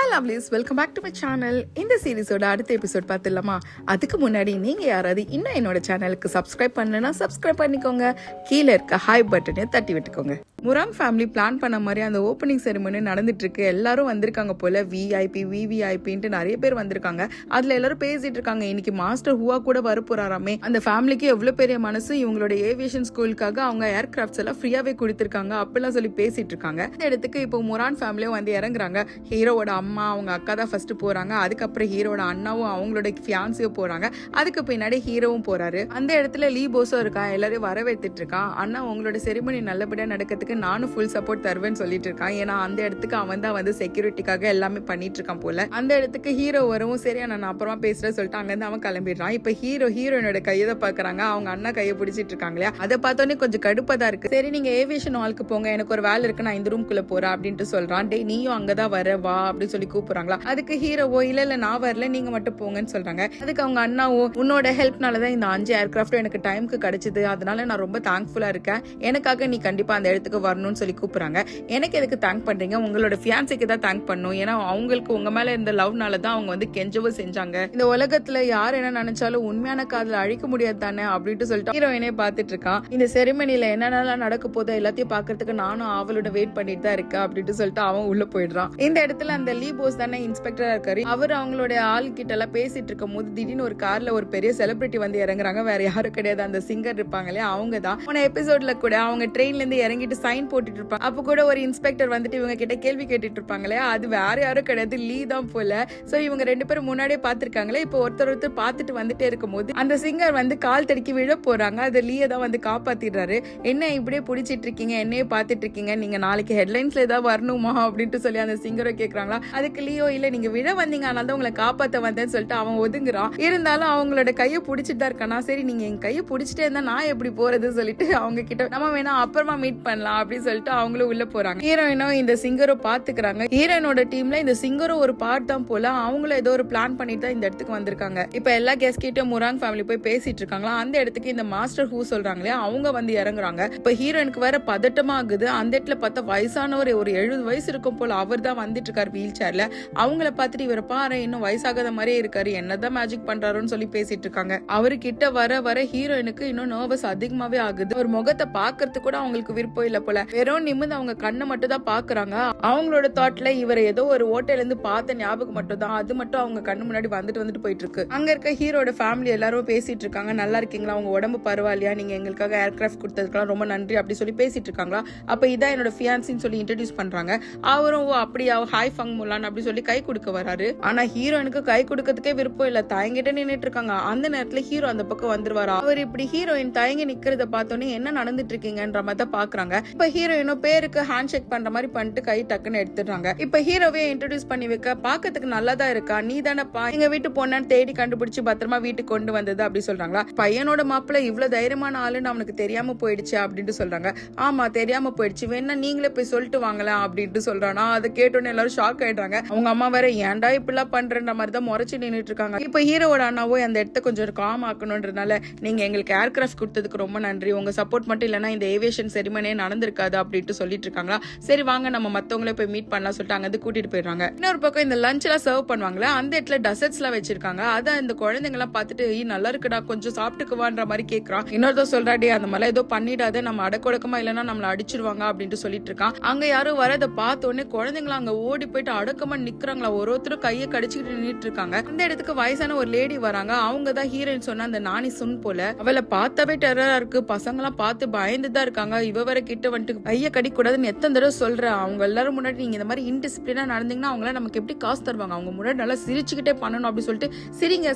Hi lovelies, welcome back to my channel. இந்த சீரிஸோட அடுத்த எபிசோட் பார்த்துடலாமா? அதுக்கு முன்னாடி நீங்கள் யாராவது இன்னும் என்னோட சேனலுக்கு சப்ஸ்கிரைப் பண்ணலன்னா சப்ஸ்கிரைப் பண்ணிக்கோங்க. கீழே இருக்க ஹாய் பட்டனை தட்டி விட்டுக்கோங்க. முராங் ஃபேமிலி பிளான் பண்ண மாதிரி அந்த ஓப்பனிங் செரிமனி நடந்துட்டு இருக்கு. எல்லாரும் வந்திருக்காங்க போல, விவிஐபின்ட்டு நிறைய பேர் வந்திருக்காங்க. அதுல எல்லாரும் பேசிட்டு இருக்காங்க, இன்னைக்கு மாஸ்டர் ஹூவா கூட வர போறாராமே. அந்த ஃபேமிலிக்கு எவ்வளவு பெரிய மனசு, இவங்களோட ஏவியேஷன் ஸ்கூலுக்காக அவங்க ஏர்கிராஃப்ட்ஸ் எல்லாம் ஃப்ரீயாவே கொடுத்திருக்காங்க அப்படிலாம் சொல்லி பேசிட்டு இருக்காங்க. இந்த இடத்துக்கு இப்போ முரான் ஃபேமிலியும் வந்து இறங்குறாங்க. ஹீரோவோட அம்மா அவங்க அக்கா தான் ஃபர்ஸ்ட் போறாங்க. அதுக்கப்புறம் ஹீரோட அண்ணாவும் அவங்களோட ஃபியான்சியும் போறாங்க. அதுக்கு பின்னாடி ஹீரோவும் போறாரு. அந்த இடத்துல லீ போஸும் இருக்கான், எல்லாரும் வரவேத்துட்டு இருக்கான். அண்ணா உங்களோட செரிமனி நல்லபடியா நடக்கிறதுக்கு நானும் ஃபுல் சப்போர்ட் தருவேன்னு சொல்லிட்டு இருக்கான். ஏன்னா அந்த இடத்துக்கு அவன் தான் வந்து செக்யூரிட்டிக்காக எல்லாமே பண்ணிட்டு இருக்கான் போல. அந்த இடத்துக்கு ஹீரோ வரவும் சரியா நான் அப்புறமா பேசுறேன் சொல்லிட்டு அங்கிருந்து அவன் கிளம்பிடுறான். இப்ப ஹீரோயினோட கையை பாக்குறாங்க, அவங்க அண்ணா கையை பிடிச்சிட்டு இருக்காங்க இல்லையா. அதை பார்த்தோன்னே கொஞ்சம் கடுப்பா தான் இருக்கு. சரி நீங்க ஏவியேஷன் ஹாலுக்கு போங்க, எனக்கு ஒரு வேலை இருக்கு, நான் இந்த ரூம்குள்ள போறேன் அப்படின்ட்டு சொல்றான். டே நீயும் அங்கதான் வர வா அப்படின்னு சொல்லி கூப்பிடுறாங்களா. அதுக்கு ஹீரோவோ இல்ல நான் வரல, நீங்க மட்டும் போங்கன்னு சொல்றாங்க. அதுக்கு அவங்க அண்ணாவோ உன்னோட ஹெல்ப்னாலதான் இந்த 5 ஏர்கிராஃப்ட் எனக்கு டைமுக்கு கிடைச்சது, அதனால நான் ரொம்ப தேங்க்ஃபுல்லா இருக்கேன், எனக்காக நீ கண்டிப்பா அந்த இடத்துக்கு வரணும்னு சொல்லி கூப்பிடுறாங்க. எனக்கு எதுக்கு தேங்க் பண்றீங்க, உங்களோட ஃபியான்சிக்கு தான் தேங்க் பண்ணும். ஏன்னா அவங்களுக்கு உங்க மேல இருந்த லவ்னால தான் அவங்க வந்து கெஞ்சவும் செஞ்சாங்க. இந்த உலகத்துல யார் என்ன நினைச்சாலும் உண்மையான காதல அழிக்க முடியாது தானே அப்படின்ட்டு சொல்லிட்டு ஹீரோயினே பாத்துட்டு இருக்கான். இந்த செரிமனில என்னென்னலாம் நடக்க போதோ எல்லாத்தையும் பாக்குறதுக்கு நானும் அவளோட வெயிட் பண்ணிட்டு தான் இருக்கேன் அப்படின்ட்டு சொல்லிட்டு அவன் உள்ள போயிடுறான். இந்த இடத்துல அந்த லீ போஸ் தானே இன்ஸ்பெக்டரா இருக்காரு. அவர் அவங்களோட ஆள் கிட்ட எல்லாம் பேசிட்டு இருக்கும் போது திடீர்னு ஒரு கார்ல ஒரு பெரிய செலிபிரிட்டி வந்து இறங்குறாங்க. வேற யாரும் கிடையாது, அந்த சிங்கர் இருப்பாங்க இல்லையா, அவங்க தான். போன எபிசோட்ல கூட அவங்க ட்ரெயின்ல இருந்து இறங்கிட்டு சைன் போட்டுட்டு இருப்பாங்க. அப்ப கூட ஒரு இன்ஸ்பெக்டர் வந்துட்டு இவங்க கிட்ட கேள்வி கேட்டுட்டு இருப்பாங்களே, அது வேற யாரும் கிடையாது, லீ தான் போல. சோ இவங்க 2 பேரும் முன்னாடியே பாத்துருக்காங்களே. இப்போ ஒருத்தர் பாத்துட்டு வந்துட்டே இருக்கும் போது அந்த சிங்கர் வந்து கால் தடுக்கி விழ போறாங்க. அது லீயை தான் வந்து காப்பாத்திடுறாரு. என்ன இப்படியே பிடிச்சிட்டு இருக்கீங்க, என்னையே பாத்துட்டு இருக்கீங்க, நீங்க நாளைக்கு ஹெட்லைன்ஸ்ல ஏதாவது வரணுமா அப்படின்ட்டு சொல்லி அந்த சிங்கரை கேக்குறாங்களா. அதுக்கு லீயோ இல்ல நீங்க விழ வந்தீங்க, அதனால தான் உங்களை காப்பாத்த வந்தேன்னு சொல்லிட்டு அவன் ஒதுங்குறான். இருந்தாலும் அவங்களோட கையை பிடிச்சிட்டு தான் இருக்கானா. சரி நீங்க என் கையை பிடிச்சிட்டே இருந்தா நான் எப்படி போறது சொல்லிட்டு அவங்க கிட்ட நம்ம வேணா அப்புறமா மீட் பண்ணலாம் அப்படின்னு சொல்லிட்டு அவங்களும் உள்ள போறாங்க. ஹீரோயினும் இந்த சிங்கரும் பாத்துக்கிறாங்க. ஹீரோயினோட டீம்ல இந்த சிங்கரும் ஒரு பார்ட் தான் போல. அவங்களும் ஏதோ ஒரு பிளான் பண்ணிட்டு தான் இந்த இடத்துக்கு வந்திருக்காங்க. இப்ப எல்லா கெஸ்ட் கிட்ட முராங் ஃபேமிலி போய் பேசிட்டு இருக்காங்களா. அந்த இடத்துக்கு இந்த மாஸ்டர் ஹூ சொல்றாங்களே அவங்க வந்து இறங்குறாங்க. இப்ப ஹீரோயினுக்கு வேற பதட்டமா ஆகுது. அந்த இடத்துல பார்த்தா வயசானவர், ஒரு 70 வயசு இருக்கும் போல, அவர் தான் வந்துட்டு இருக்காரு வீல் சேர்ல. அவங்கள பார்த்துட்டு இவரை பாரு இன்னும் வயசாகாத மாதிரியே இருக்காரு, என்னதான் மேஜிக் பண்றாருன்னு சொல்லி பேசிட்டு இருக்காங்க. அவரு கிட்ட வர வர ஹீரோயினுக்கு இன்னும் நர்வஸ் அதிகமாவே ஆகுது. ஒரு முகத்தை பாக்குறதுக்கு கூட அவங்களுக்கு விருப்பம் இல்ல போல. வெறும் நிமிந்து அவங்க கண்ணை மட்டும் தான் பாக்குறாங்க. அவங்களோட தாட்ல இவர் ஏதோ ஒரு ஹோட்டல்ல இருந்து பார்த்த ஞாபகம் மட்டும் தான், அது மட்டும் அவங்க கண்ணு முன்னாடி வந்துட்டு போயிட்டு இருக்கு. அங்க இருக்க ஹீரோட ஃபேமிலி எல்லாரும் பேசிட்டு இருக்காங்க. நல்லா இருக்கீங்களா, உங்க உடம்பு பரவாயில்லையா, நீங்க எங்களுக்காக ஏர்கிராஃப்ட் கொடுத்ததுக்கெல்லாம் ரொம்ப நன்றி அப்படி சொல்லி பேசிட்டு இருக்காங்களா. அப்ப இதான் என்னோட ஃபியான்சின்னு சொல்லி இன்ட்ரோடியூஸ் பண்றாங்க. அவரும் அப்படியா ஹாய் ஃபங் முலான் அப்படி சொல்லி கை கொடுக்க வராரு. ஆனா ஹீரோயினுக்கு கை கொடுக்கறதுக்கே விருப்பம் இல்ல, தயங்கிட்ட நின்னுட்டு இருக்காங்க. அந்த நேரத்துல ஹீரோ அந்த பக்கம் வந்துருவாரா. அவர் இப்படி ஹீரோயின் தயங்கி நிக்கிறத பார்த்தோன்னே என்ன நடந்துட்டு இருக்கீங்கன்ற மாதிரி தான் பாக்குறாங்க. இப்ப ஹீரோயினும் பேருக்கு ஹேண்ட் ஷேக் பண்ற மாதிரி பண்ணிட்டு கை டக்குன்னு எடுத்துடுறாங்க. இப்ப ஹீரோவே இன்ட்ரோடியூஸ் பண்ணி வைக்க, பாக்கிறதுக்கு நல்லாதான் இருக்கா, நீ தானப்பா எங்க வீட்டு பொண்ணு தேடி கண்டுபிடிச்சு பத்திரமா வீட்டுக்கு கொண்டு வந்தது அப்படி சொல்றாங்களா. பையனோட மாப்பிள்ள இவ்வளவு தைரியமான ஆளுன்னு அவனுக்கு தெரியாம போயிடுச்சு அப்படின்ட்டு சொல்றாங்க. ஆமா தெரியாம போயிடுச்சு, வேணா நீங்களே போய் சொல்லிட்டு வாங்கலாம் அப்படின்ட்டு சொல்றானா. அதை கேட்டோன்னு எல்லாரும் ஷாக் ஆயிடுறாங்க. அவங்க அம்மா வேற ஏன்டா இப்படிலாம் பண்றன்ற மாதிரி தான் முறைச்சு நின்னுட்டு இருக்காங்க. இப்ப ஹீரோட அண்ணாவோ அந்த இடத்த கொஞ்சம் காம் ஆக்கணும்ன்றதுனால நீங்க எங்களுக்கு ஏர்கிராஃப்ட் கொடுத்ததுக்கு ரொம்ப நன்றி, உங்க சப்போர்ட் மட்டும் இல்லைன்னா இந்த ஏவியேஷன் செரிமனியே நடந்திருக்காது அப்படின்ட்டு சொல்லிட்டு இருக்காங்களா. சரி வாங்க நம்ம மத்தவங்களே போய் மீட் பண்ணலாம் சொல்லிட்டு அங்க கூட்டிட்டு போயிடுறாங்க. இன்னொரு பக்கம் இந்த லஞ்ச் எல்லாம் சர்வ் பண்ணுவாங்களா, அந்த இடத்துல டெசர்ட்ஸ் எல்லாம் வச்சிருக்காங்க. அதான் இந்த குழந்தைங்க எல்லாம் பார்த்துட்டு நல்லா இருக்குடா கொஞ்சம் சாப்பிட்டுக்குவான்ற மாதிரி கேட்கறான். இன்னொருத்தர் சொல்றாடி அந்த மாதிரி ஏதோ பண்ணிடாத, நம்ம அடக்கொடக்கமா இல்லைன்னா நம்மள அடிச்சிருவாங்க அப்படின்ட்டு சொல்லிட்டு இருக்கான். அங்க யாரும் வரத பார்த்தோன்னே குழந்தைங்களா அங்க ஓடி போயிட்டு அடக்கமா நிக்கிறாங்களா. ஒருத்தரும் கையை கடிச்சுக்கிட்டு நின்றுட்டு இருக்காங்க. அந்த இடத்துக்கு வயசான ஒரு லேடி வராங்க. அவங்க தான் ஹீரோயின் சொன்ன அந்த நானி சுன் போல. அவளை பார்த்தாவே டெரரா இருக்கு. பசங்க எல்லாம் பார்த்து பயந்துதான் இருக்காங்க. இவ வர கிட்ட வந்துட்டு கைய கடிக்க கூடாதுன்னு எத்தனை தடவை சொல்றேன். அவங்க எல்லாரும் முன்னாடி நீங்க இந்த மாதிரி இன்டிசிப்ளினா நடந்தீங்கன்னா அவங்கள நமக்கு எப்படி காசு தருவாங்க, அவங்க முன்னாடி நல்லா சிரிச்சுக்கிட்டே பண்ணணும் அப்படி சொல்லிட்டு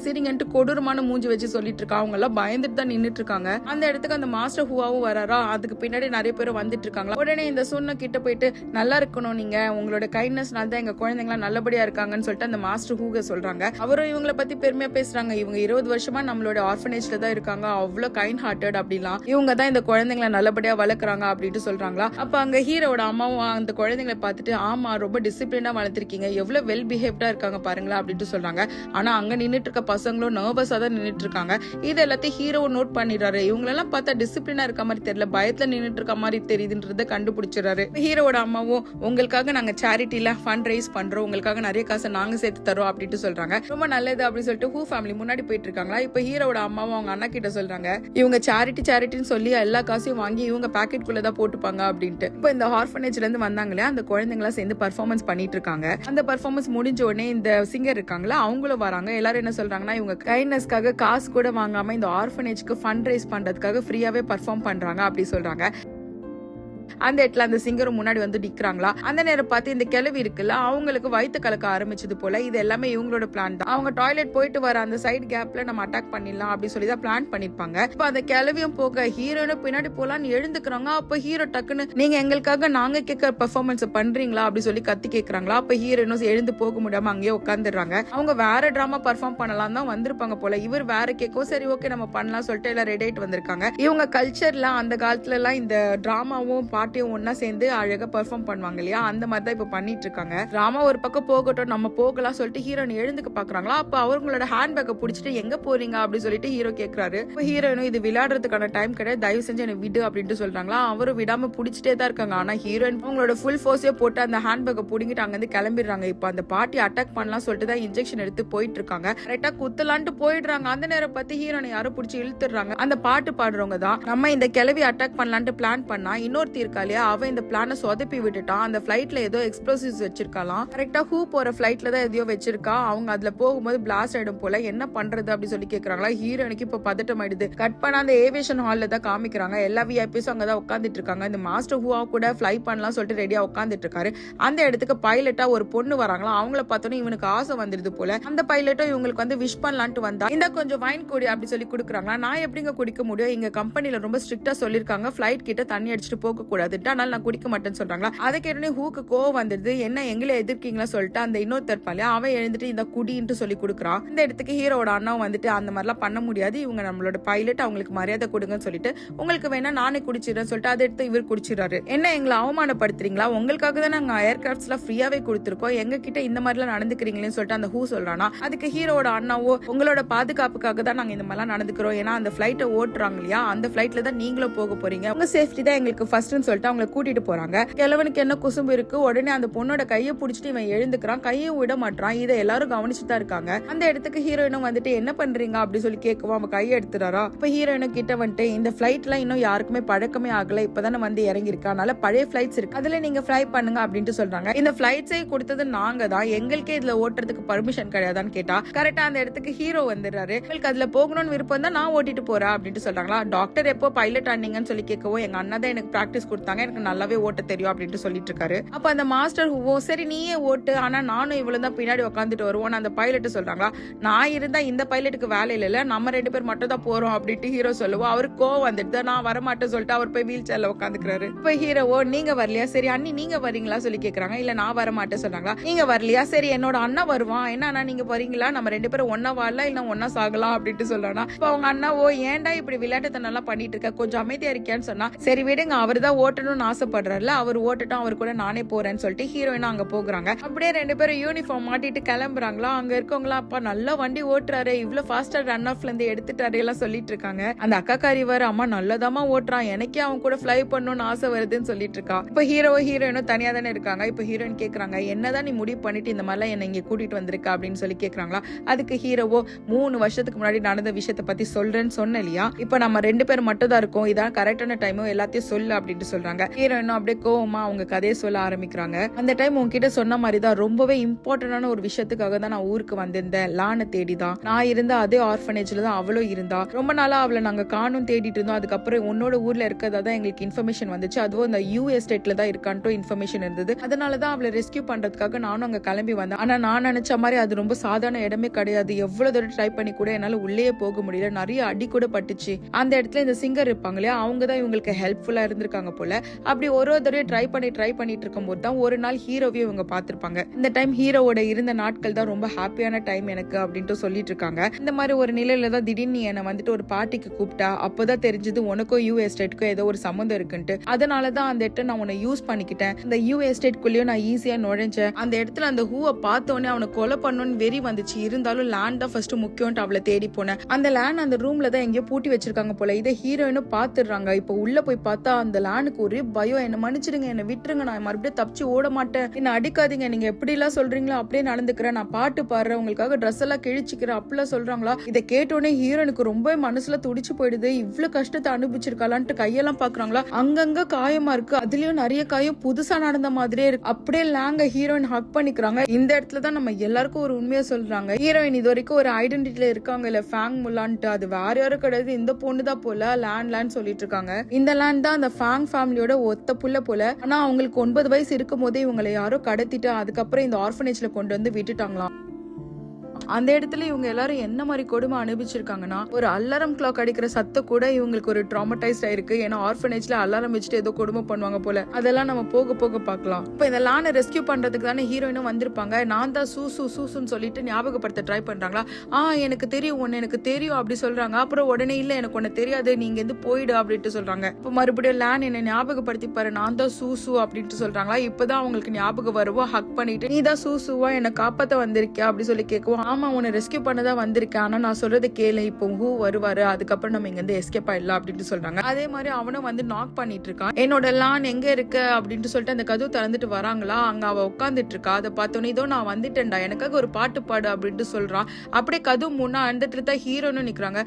சிரிங்கன்ட்டு கொடூரமான மூஞ்சி வச்சு சொல்லிட்டு இருக்கா. அவங்க எல்லாம் பயந்துட்டு தான் நின்னுட்டு இருக்காங்க. அந்த இடத்துக்கு அந்த மாஸ்டர் ஹூவாவும் வராரா. அதுக்கு பின்னாடி நிறைய பேர் வந்துட்டு இருக்காங்க. உடனே இந்த சொன்ன கிட்ட போயிட்டு நல்லா இருக்கணும், நீங்க உங்களோட கைண்ட்னஸ்னால தான் எங்க குழந்தைங்களா நல்லபடியா இருக்காங்கன்னு சொல்லிட்டு அந்த மாஸ்டர் ஹூக சொல்றாங்க. அவரும் இவங்களை பத்தி பெருமையா பேசுறாங்க. இவங்க 20 வருஷமா நம்மளோட ஆர்ஃபனேஜ்ல தான் இருக்காங்க, அவ்வளவு கைண்ட் ஹார்ட்டட் அப்படிலாம், இவங்க தான் இந்த குழந்தைங்களை நல்லபடியா வளர்க்குறாங்க அப்படின்ட்டு சொல்றாங்களா. அப்ப அங்க ஹீரோட அம்மாவும் அந்த குழந்தைங்களை பார்த்துட்டு ஆமா ரொம்ப டிசிப்ளினா வளர்த்திருக்கீங்க, எவ்வளவு வெல் பிஹேவ்டா இருக்காங்க பாருங்களா அப்படின்ட்டு சொல்றாங்க. ஆனா அங்க நின்னுட்டு இருக்க பசங்களும் நர்வஸா தான் நின்னுட்டு இருக்காங்க. இது எல்லாத்தையும் ஹீரோ நோட் பண்ணிடுறாரு. இவங்களெல்லாம் பார்த்தா டிசிப்ளினா இருக்க மாதிரி தெரியல, பயத்துல நின்னுட்டு இருக்க மாதிரி தெரியுதுன்றத கண்டுபிடிச்சிடறாரு. ஹீரோட அம்மாவும் உங்களுக்காக நாங்க சேரிட்டில ஃபண்ட் ரைஸ் பண்றோம், உங்களுக்காக நிறைய காசை நாங்க சேர்த்து தரோம் அப்படின்ட்டு சொல்றாங்க. ரொம்ப நல்லது அப்படின்னு சொல்லிட்டு ஹூ ஃபேமிலி முன்னாடி போயிட்டு இருக்காங்களா. இப்ப ஹீரோட அம்மாவும் அவங்க அண்ணா கிட்ட சொல்றாங்க இவங்க சேரிட்டின்னு சொல்லி எல்லா காசையும் வாங்கி இவங்க பாக்கெட் குள்ளதான் போட்டுப்பாங்க அப்படின்ட்டு. இப்ப இந்த ஆர்ஃபனேஜ்ல இருந்து வந்தாங்களே அந்த குழந்தைங்களா சேர்ந்து பர்ஃபார்மன்ஸ் பண்ணிட்டு இருக்காங்க. அந்த பர்ஃபார்மன்ஸ் முடிஞ்ச உடனே இந்த சிங்கர் இருக்காங்களா அவங்களும் வராங்க. எல்லாரும் என்ன சொல்றாங்கன்னா இவங்க கைண்ட்னஸ்க்காக காசு கூட வாங்காம இந்த ஆர்ஃபனேஜ்க்கு ஃபண்ட் ரைஸ் பண்றதுக்காக ஃப்ரீயாவே பர்ஃபார்ம் பண்றாங்க அப்படி சொல்றாங்க. அந்த இடத்துல அந்த சிங்கரும் முன்னாடி வந்து நிக்கிறாங்களா. அந்த நேரம் பார்த்து இந்த கிழவி இருக்குல்ல அவங்களுக்கு வயிற்று கலக்க ஆரம்பிச்சது போல. இது எல்லாமே இவங்களோட பிளான் தான். அவங்க டாய்லெட் போயிட்டு வர அந்த சைடு கேப்ல நம்ம அட்டாக் பண்ணிடலாம் அப்படின்னு சொல்லி தான் பிளான் பண்ணிருப்பாங்க. இப்ப அந்த கிழவியும் போக ஹீரோனும் பின்னாடி போலான்னு எழுந்துக்கிறாங்க. அப்ப ஹீரோ டக்குன்னு நீங்க எங்களுக்காக நாங்க கேட்க பெர்ஃபார்மன்ஸ் பண்றீங்களா அப்படி சொல்லி கத்தி கேட்கறாங்களா. அப்ப ஹீரோனும் எழுந்து போக முடியாம அங்கேயே உட்காந்துடுறாங்க. அவங்க வேற டிராமா பர்ஃபார்ம் பண்ணலாம் தான் வந்திருப்பாங்க போல. இவர் வேற கேட்கவும் சரி ஓகே நம்ம பண்ணலாம் சொல்லிட்டு எல்லாம் ரெடி ஆயிட்டு வந்திருக்காங்க. இவங்க கல்ச்சர்ல அந்த காலத்துல எல்லாம் இந்த டிராமாவும் பாட்டியும் ஒன்னா சேர்ந்து அழகா பெர்ஃபார்ம் பண்ணுவாங்க இல்லையா, அந்த மாதிரி தான் இப்ப பண்ணிட்டு இருக்காங்க. டிராமா ஒரு பக்கம் போகட்டும் நம்ம போகலாம் சொல்லிட்டு ஹீரோயின் எழுந்துக்க பாக்குறாங்களா. அப்ப அவங்களோட ஹேண்ட் பேக்கை பிடிச்சிட்டு எங்க போறீங்க அப்படின்னு சொல்லிட்டு ஹீரோ கேக்குறாரு. இப்ப ஹீரோயினும் இது விளையாடுறதுக்கான டைம் கிடையாது, தயவு செஞ்சு எனக்கு விடு அப்படின்ட்டு சொல்றாங்களா. அவரும் விடாம பிடிச்சிட்டே தான் இருக்காங்க. ஆனா ஹீரோயின் அவங்களோட ஃபுல் ஃபோர்ஸே போட்டு அந்த ஹேண்ட் பேக்கை பிடிங்கிட்டு அங்க இருந்து கிளம்பிடுறாங்க. இப்ப அந்த பாட்டி அட்டாக் பண்ணலாம் சொல்லிட்டு தான் இன்ஜெக்ஷன் எடுத்து போயிட்டு இருக்காங்க. கரெக்டா குத்தலான்ட்டு போயிடுறாங்க. அந்த நேரம் பார்த்து ஹீரோனை யாரும் பிடிச்சி இழுத்துறாங்க. அந்த பாட்டு பாடுறவங்க தான் நம்ம இந்த கிளவி அட்டாக் பண்ணலான்ட்டு பிளான் பண்ணா இன்னொருத்தி இருக்கா இல்லையா, அவ இந்த பிளான சொதப்பி விட்டுட்டான். அந்த பிளைட்ல ஏதோ எக்ஸ்ப்ளோசிவ்ஸ் வச்சிருக்கலாம். கரெக்டா ஹூ போற பிளைட்ல தான் எதையோ வச்சிருக்கா. அவங்க அதுல போகும்போது பிளாஸ்ட் ஆயிடும் போல. என்ன பண்றது அப்படி சொல்லி கேக்குறாங்களா. ஹீரோனுக்கு இப்ப பதட்டம் ஆயிடுது. கட் பண்ண அந்த ஏவியேஷன் ஹால்ல தான் காமிக்கிறாங்க. எல்லா விஐபிஸும் அங்கதான் உட்காந்துட்டு இருக்காங்க. இந்த மாஸ்டர் ஹூவா கூட ஃபிளை பண்ணலாம் சொல்லிட்டு ரெடியா உட்காந்துட்டு இருக்காரு. அந்த இடத்துக்கு பைலட்டா ஒரு பொண்ணு வராங்களா. அவங்கள பார்த்தோன்னே இவனுக்கு ஆசை வந்துருது போல. அந்த பைலட்டும் இவங்களுக்கு வந்து விஷ் பண்ணலான்ட்டு வந்தா இந்த கொஞ்சம் வைன் குடி அப்படி சொல்லி குடுக்குறாங்களா. நான் எப்படிங்க குடிக்க முடியும், எங்க கம்பெனில ரொம்ப ஸ்ட்ரிக்டா சொல்லிருக்காங்க பிளைட் கிட்ட தண்ணி அடிச்சுட்டு போக கூடாது, அதனால நான் குடிக்க மாட்டேன்னு சொல்றாங்களா. அதை கேட்டோன்னே ஹூக்கு கோவம் வந்துருது. என்ன எங்களை எதிர்க்கீங்களா சொல்லிட்டு அந்த இன்னொருத்தர் பாலியா அவன் எழுந்துட்டு இந்த குடின்ட்டு சொல்லி கொடுக்குறான். இந்த இடத்துக்கு ஹீரோட அண்ணாவும் வந்துட்டு அந்த மாதிரிலாம் பண்ண முடியாது, இவங்க நம்மளோட பைலட், அவங்களுக்கு மரியாதை கொடுங்கன்னு சொல்லிட்டு உங்களுக்கு வேணா நானே குடிச்சிடறேன் சொல்லிட்டு அதை எடுத்து இவர் குடிச்சிடறாரு. என்ன எங்களை அவமானப்படுத்துறீங்களா, உங்களுக்காக தான் நாங்க ஏர்கிராஃப்ட்ஸ் எல்லாம் ஃப்ரீயாவே கொடுத்துருக்கோம், எங்க கிட்ட இந்த மாதிரிலாம் நடந்துக்கிறீங்களேன்னு சொல்லிட்டு அந்த ஹூ சொல்றானா. அதுக்கு ஹீரோட அண்ணாவோ உங்களோட பாதுகாப்புக்காக தான் நாங்க இந்த மாதிரிலாம் நடந்துக்கிறோம், ஏன்னா அந்த பிளைட்டை ஓட்டுறாங்க இல்லையா, அந்த பிளைட்ல தான் நீங்களும் போக போறீங்க, உங்க சேஃப்டி தான் எங்களுக்கு ஃபர்ஸ்ட்னு சொல்லிட்டு அவங்களை கூட்டிட்டு போறாங்க. கிழவனுக்கு என்ன குசும்பு இருக்கு, உடனே அந்த பொண்ணோட கையை பிடிச்சிட்டு இவன் எழுந்துக்கிறான், கையை விட மாட்டான். இதை எல்லாரும் கவனிச்சுட்டு தான் இருக்காங்க. அந்த இடத்துக்கு ஹீரோயினும் வந்துட்டு என்ன பண்றீங்க அப்படி சொல்லி கேட்கவும் அவன் கையை எடுத்துறாரா. இப்ப ஹீரோயினும் கிட்ட வந்துட்டு இந்த பிளைட்லாம் இன்னும் யாருக்குமே பழக்கமே ஆகல, இப்பதானே வந்து இறங்கி இருக்கா, அதனால பழைய பிளைட்ஸ் இருக்கு, அதுல நீங்க ஃபிளை பண்ணுங்க அப்படின்ட்டு சொல்றாங்க. இந்த பிளைட்ஸை கொடுத்தது நாங்க தான், எங்களுக்கே இதுல ஓட்டுறதுக்கு பர்மிஷன் கிடையாதான்னு கேட்டா கரெக்டா அந்த இடத்துக்கு ஹீரோ வந்துடுறாரு. உங்களுக்கு அதுல போகணும்னு விருப்பம் தான் நான் ஓட்டிட்டு போறேன் அப்படின்ட்டு சொல்றாங்களா. டாக்டர் எப்போ பைலட் ஆனீங்கன்னு சொல்லி கேட்கவும் எங்க அண்ணா தான் எனக்கு பிராக்டிஸ் கொடுத்தாங்க, எனக்கு நல்லாவே ஓட்ட தெரியும் அப்படின்ட்டு சொல்லிட்டு இருக்காரு. அப்ப அந்த மாஸ்டர் ஹூவோ சரி நீயே ஓட்டு, ஆனா நானும் இவ்வளவு தான் பின்னாடி உட்காந்துட்டு வருவோம் அந்த பைலட் சொல்றாங்களா. நான் இருந்தா இந்த பைலட்டுக்கு வேலை இல்ல, நம்ம 2 பேர் மட்டும் தான் போறோம் அப்படின்ட்டு ஹீரோ சொல்லுவோம். அவருக்கு கோவம் வந்துட்டு நான் வரமாட்டேன்னு சொல்லிட்டு அவர் போய் வீல் சேர்ல உட்காந்துக்கிறாரு. இப்ப ஹீரோவோ நீங்க வரலையா, சரி அண்ணி நீங்க வரீங்களா சொல்லி கேக்குறாங்க. இல்ல நான் வரமாட்டேன் சொல்றாங்களா. நீங்க வரலையா, சரி என்னோட அண்ணா வருவான், என்ன நீங்க வரீங்களா, நம்ம 2 பேரும் ஒன்னா வாழலாம் இல்ல ஒன்னா சாகலாம் அப்படின்ட்டு சொல்றானா. இப்ப அவங்க அண்ணாவோ ஏன்டா இப்படி விளையாட்டுத்தனெல்லாம் பண்ணிட்டு இருக்க, கொஞ்சம் அமைதியா இருக்கியான்னு சொன்னா. சரி விடுங்க, அவர் தான் ஓட்டணும்னு ஆசைப்படுறாருல, அவர் ஓட்டட்டும், அவர் கூட நானே போறேன்னு சொல்லிட்டு ஹீரோயினும் அங்க போகிறாங்க. அப்படியே 2 பேரும் யூனிஃபார்ம் மாட்டிட்டு கிளம்புறாங்களா. அங்க இருக்கவங்களா அப்பா நல்லா வண்டி ஓட்டுறாரு, இவ்வளவு ஃபாஸ்டா ரன் ஆஃப்ல இருந்து எடுத்துட்டாரு எல்லாம் சொல்லிட்டு இருக்காங்க. அந்த அக்கா காரி வர அம்மா நல்லதாமா ஓட்டுறான், எனக்கே அவன் கூட ஃபிளை பண்ணணும்னு ஆசை வருதுன்னு சொல்லிட்டு இருக்கா. இப்ப ஹீரோயினும் தனியா தானே இருக்காங்க. இப்ப ஹீரோயின் கேக்குறாங்க என்னதான் நீ முடிவு பண்ணிட்டு இந்த மாதிரிலாம் என்ன இங்க கூட்டிட்டு வந்திருக்க அப்படின்னு சொல்லி கேக்குறாங்களா. அதுக்கு ஹீரோவோ 3 வருஷத்துக்கு முன்னாடி நடந்த விஷயத்த பத்தி சொல்றேன்னு சொன்ன இல்லையா, இப்ப நம்ம 2 பேர் மட்டும் தான் இருக்கோம், இதான் கரெக்டான டைம், எல்லாத்தையும் சொல்லு அப்படின்ட்டு சொல்றாங்க. ஹீரோயினும் அப்படியே கோவமா அவங்க கதையை சொல்ல ஆரம்பிக்கிறாங்க. அந்த டைம் உங்ககிட்ட சொன்ன மாதிரி தான் ரொம்பவே இம்பார்ட்டன்டான ஒரு விஷயத்துக்காக தான் நான் ஊருக்கு வந்திருந்தேன், லானை தேடி தான். நான் இருந்த அதே ஆர்ஃபனேஜ்ல தான் அவளும் இருந்தா. ரொம்ப நாளா அவளை நாங்க காணும் தேடிட்டு இருந்தோம். அதுக்கப்புறம் உன்னோட ஊர்ல இருக்கதா தான் எங்களுக்கு இன்ஃபர்மேஷன் வந்துச்சு, அதுவும் இந்த யூ எஸ்டேட்ல தான் இருக்கான்ட்டு இன்ஃபர்மேஷன் இருந்தது. அதனாலதான் அவளை ரெஸ்கியூ பண்றதுக்காக நானும் அங்க கிளம்பி வந்தேன். ஆனா நான் நினைச்ச மாதிரி அது ரொம்ப சாதாரண இடமே கிடையாது. எவ்வளவு தூரம் ட்ரை பண்ணி கூட என்னால உள்ளே போக முடியல, நிறைய அடி கூட பட்டுச்சு. அந்த இடத்துல இந்த சிங்கர் இருப்பாங்க இல்லையா, அவங்க தான் இவங்களுக்கு ஹெல்ப்ஃபுல்லா இருந்திருக்காங்க போல. போல. அப்படி ஒரு தடவை ட்ரை பண்ணிட்டு இருக்கும்போது தான் ஒரு நாள் ஹீரோவையும் இவங்க பார்த்திருப்பாங்க. இந்த டைம் ஹீரோவோட இருந்த நாட்கள் தான் ரொம்ப ஹாப்பியான டைம் எனக்கு அப்படின்ட்டு சொல்லிட்டு இருக்காங்க. இந்த மாதிரி ஒரு நிலையில தான் திடீர்னு என்னை வந்துட்டு ஒரு பார்ட்டிக்கு கூப்பிட்டா. அப்பதான் தெரிஞ்சது உனக்கும் யூ எஸ்டேட்க்கும் ஏதோ ஒரு சம்மந்தம் இருக்குன்ட்டு. அதனாலதான் அந்த இடத்த நான் உன்னை யூஸ் பண்ணிக்கிட்டேன். இந்த யூ எஸ்டேட் குள்ளேயும் நான் ஈஸியா நுழைஞ்சேன். அந்த இடத்துல அந்த ஹூவை பார்த்தோன்னே அவனை கொலை பண்ணணும்னு வெறி வந்துச்சு. இருந்தாலும் லேண்ட் தான் ஃபர்ஸ்ட் முக்கியம்ட்டு அவளை தேடி போனேன். அந்த லேண்ட் அந்த ரூம்ல தான் எங்கேயோ பூட்டி வச்சிருக்காங்க போல. இதை ஹீரோயினும் பாத்துடுறாங்க. இப்போ உள்ள போய் பார்த்தா அந்த லேண்டுக்கு ஒரே பயம். என்ன மன்னிச்சிடுங்க, என்ன விட்டுருங்க, நான் மறுபடியும் தப்பிச்சு ஓட மாட்டேன், என்ன அடிக்காதீங்க, நீங்க எப்படி எல்லாம் சொல்றீங்களோ அப்படியே நடந்துக்கிறேன், நான் பாட்டு பாடுறேன், உங்களுக்காக ட்ரெஸ் எல்லாம் கிழிச்சிக்கிறேன் அப்படிலாம் சொல்றாங்களா. இதை கேட்டோடனே ஹீரோனுக்கு ரொம்ப மனசுல துடிச்சு போயிடுது. இவ்வளவு கஷ்டத்தை அனுபவிச்சிருக்காளான்ட்டு கையெல்லாம் பாக்குறாங்களா. அங்கங்க காயமா இருக்கு. அதுலயும் நிறைய காயம் புதுசா நடந்த மாதிரியே இருக்கு. அப்படியே லாங்க ஹீரோயின் ஹக் பண்ணிக்கிறாங்க. இந்த இடத்துல தான் நம்ம எல்லாருக்கும் ஒரு உண்மையா சொல்றாங்க. ஹீரோயின் இது வரைக்கும் ஒரு ஐடென்டிட்டில இருக்காங்க இல்ல ஃபேங் முல்லான்ட்டு, அது வேற யாரும் கிடையாது, இந்த பொண்ணு தான் போல லேண்ட் சொல்லிட்டு இருக்காங்க. இந்த லேண்ட் தான் அந்த ஃபேங் ஃபேமிலியோட ஒத்த புள்ள போல. ஆனா அவங்களுக்கு 9 வயசு இருக்கும் போதே இவங்களை யாரோ கடத்திட்டு அதுக்கப்புறம் இந்த ஆர்ஃபனேஜ்ல கொண்டு வந்து விட்டுட்டாங்களாம். அந்த இடத்துல இவங்க எல்லாரும் என்ன மாதிரி கொடுமை அனுபவிச்சிருக்காங்கன்னா, ஒரு அலாரம் கிளாக் அடிக்கிற சத்தம் கூட இவங்களுக்கு ஒரு ட்ராமடைஸ்ட் ஆயிருக்கு. ஏன்னா ஆர்ஃபனேஜ்ல அலாரம் வச்சுட்டு ஏதோ கொடுமை பண்ணுவாங்க போல. அதெல்லாம் நம்ம போக போக பார்க்கலாம். இப்ப இந்த லானை ரெஸ்கியூ பண்றதுக்கு தானே ஹீரோயினும் வந்திருப்பாங்க. நான் தான் சூசுன்னு சொல்லிட்டு ஞாபகப்படுத்த ட்ரை பண்றாங்களா. எனக்கு தெரியும், ஒன்னு எனக்கு தெரியும் அப்படி சொல்றாங்க. அப்புறம் உடனே இல்ல எனக்கு ஒன்னு தெரியாது, நீங்க இருந்து போயிடு அப்படின்ட்டு சொல்றாங்க. இப்ப மறுபடியும் லான் என்ன ஞாபகப்படுத்தி பாரு, நான் தான் சூசு அப்படின்ட்டு சொல்றாங்களா. இப்பதான் அவங்களுக்கு ஞாபகம் வருவோ ஹக் பண்ணிட்டு, நீ தான் சூசுவா என்ன காப்பாத்த வந்திருக்கியா அப்படி சொல்லி கேட்குவோம். ஆமா, உன்னை ரெஸ்கியூ பண்ணதான் வந்திருக்கேன், ஆனா நான் சொல்றது கேளு, இப்போ ஹூ வருவாரு, அதுக்கப்புறம் நம்ம இங்க இருந்து எஸ்கேப் ஆயிடலாம் அப்படின்ட்டு சொல்றாங்க. அதே மாதிரி அவனும் வந்து நாக் பண்ணிட்டு இருக்கான். என்னோட லான் எங்க இருக்கு அப்படின்ட்டு சொல்லிட்டு அந்த கதவு திறந்துட்டு வராங்களா. அங்க அவ உட்காந்துட்டு இருக்கா. அதை பார்த்தோன்னே இதோ நான் வந்துட்டேன்டா, எனக்காக ஒரு பாட்டு பாடு அப்படின்ட்டு சொல்றான். அப்படியே கதவு முன்னா அந்த தான் ஹீரோனும் நிக்கிறாங்க.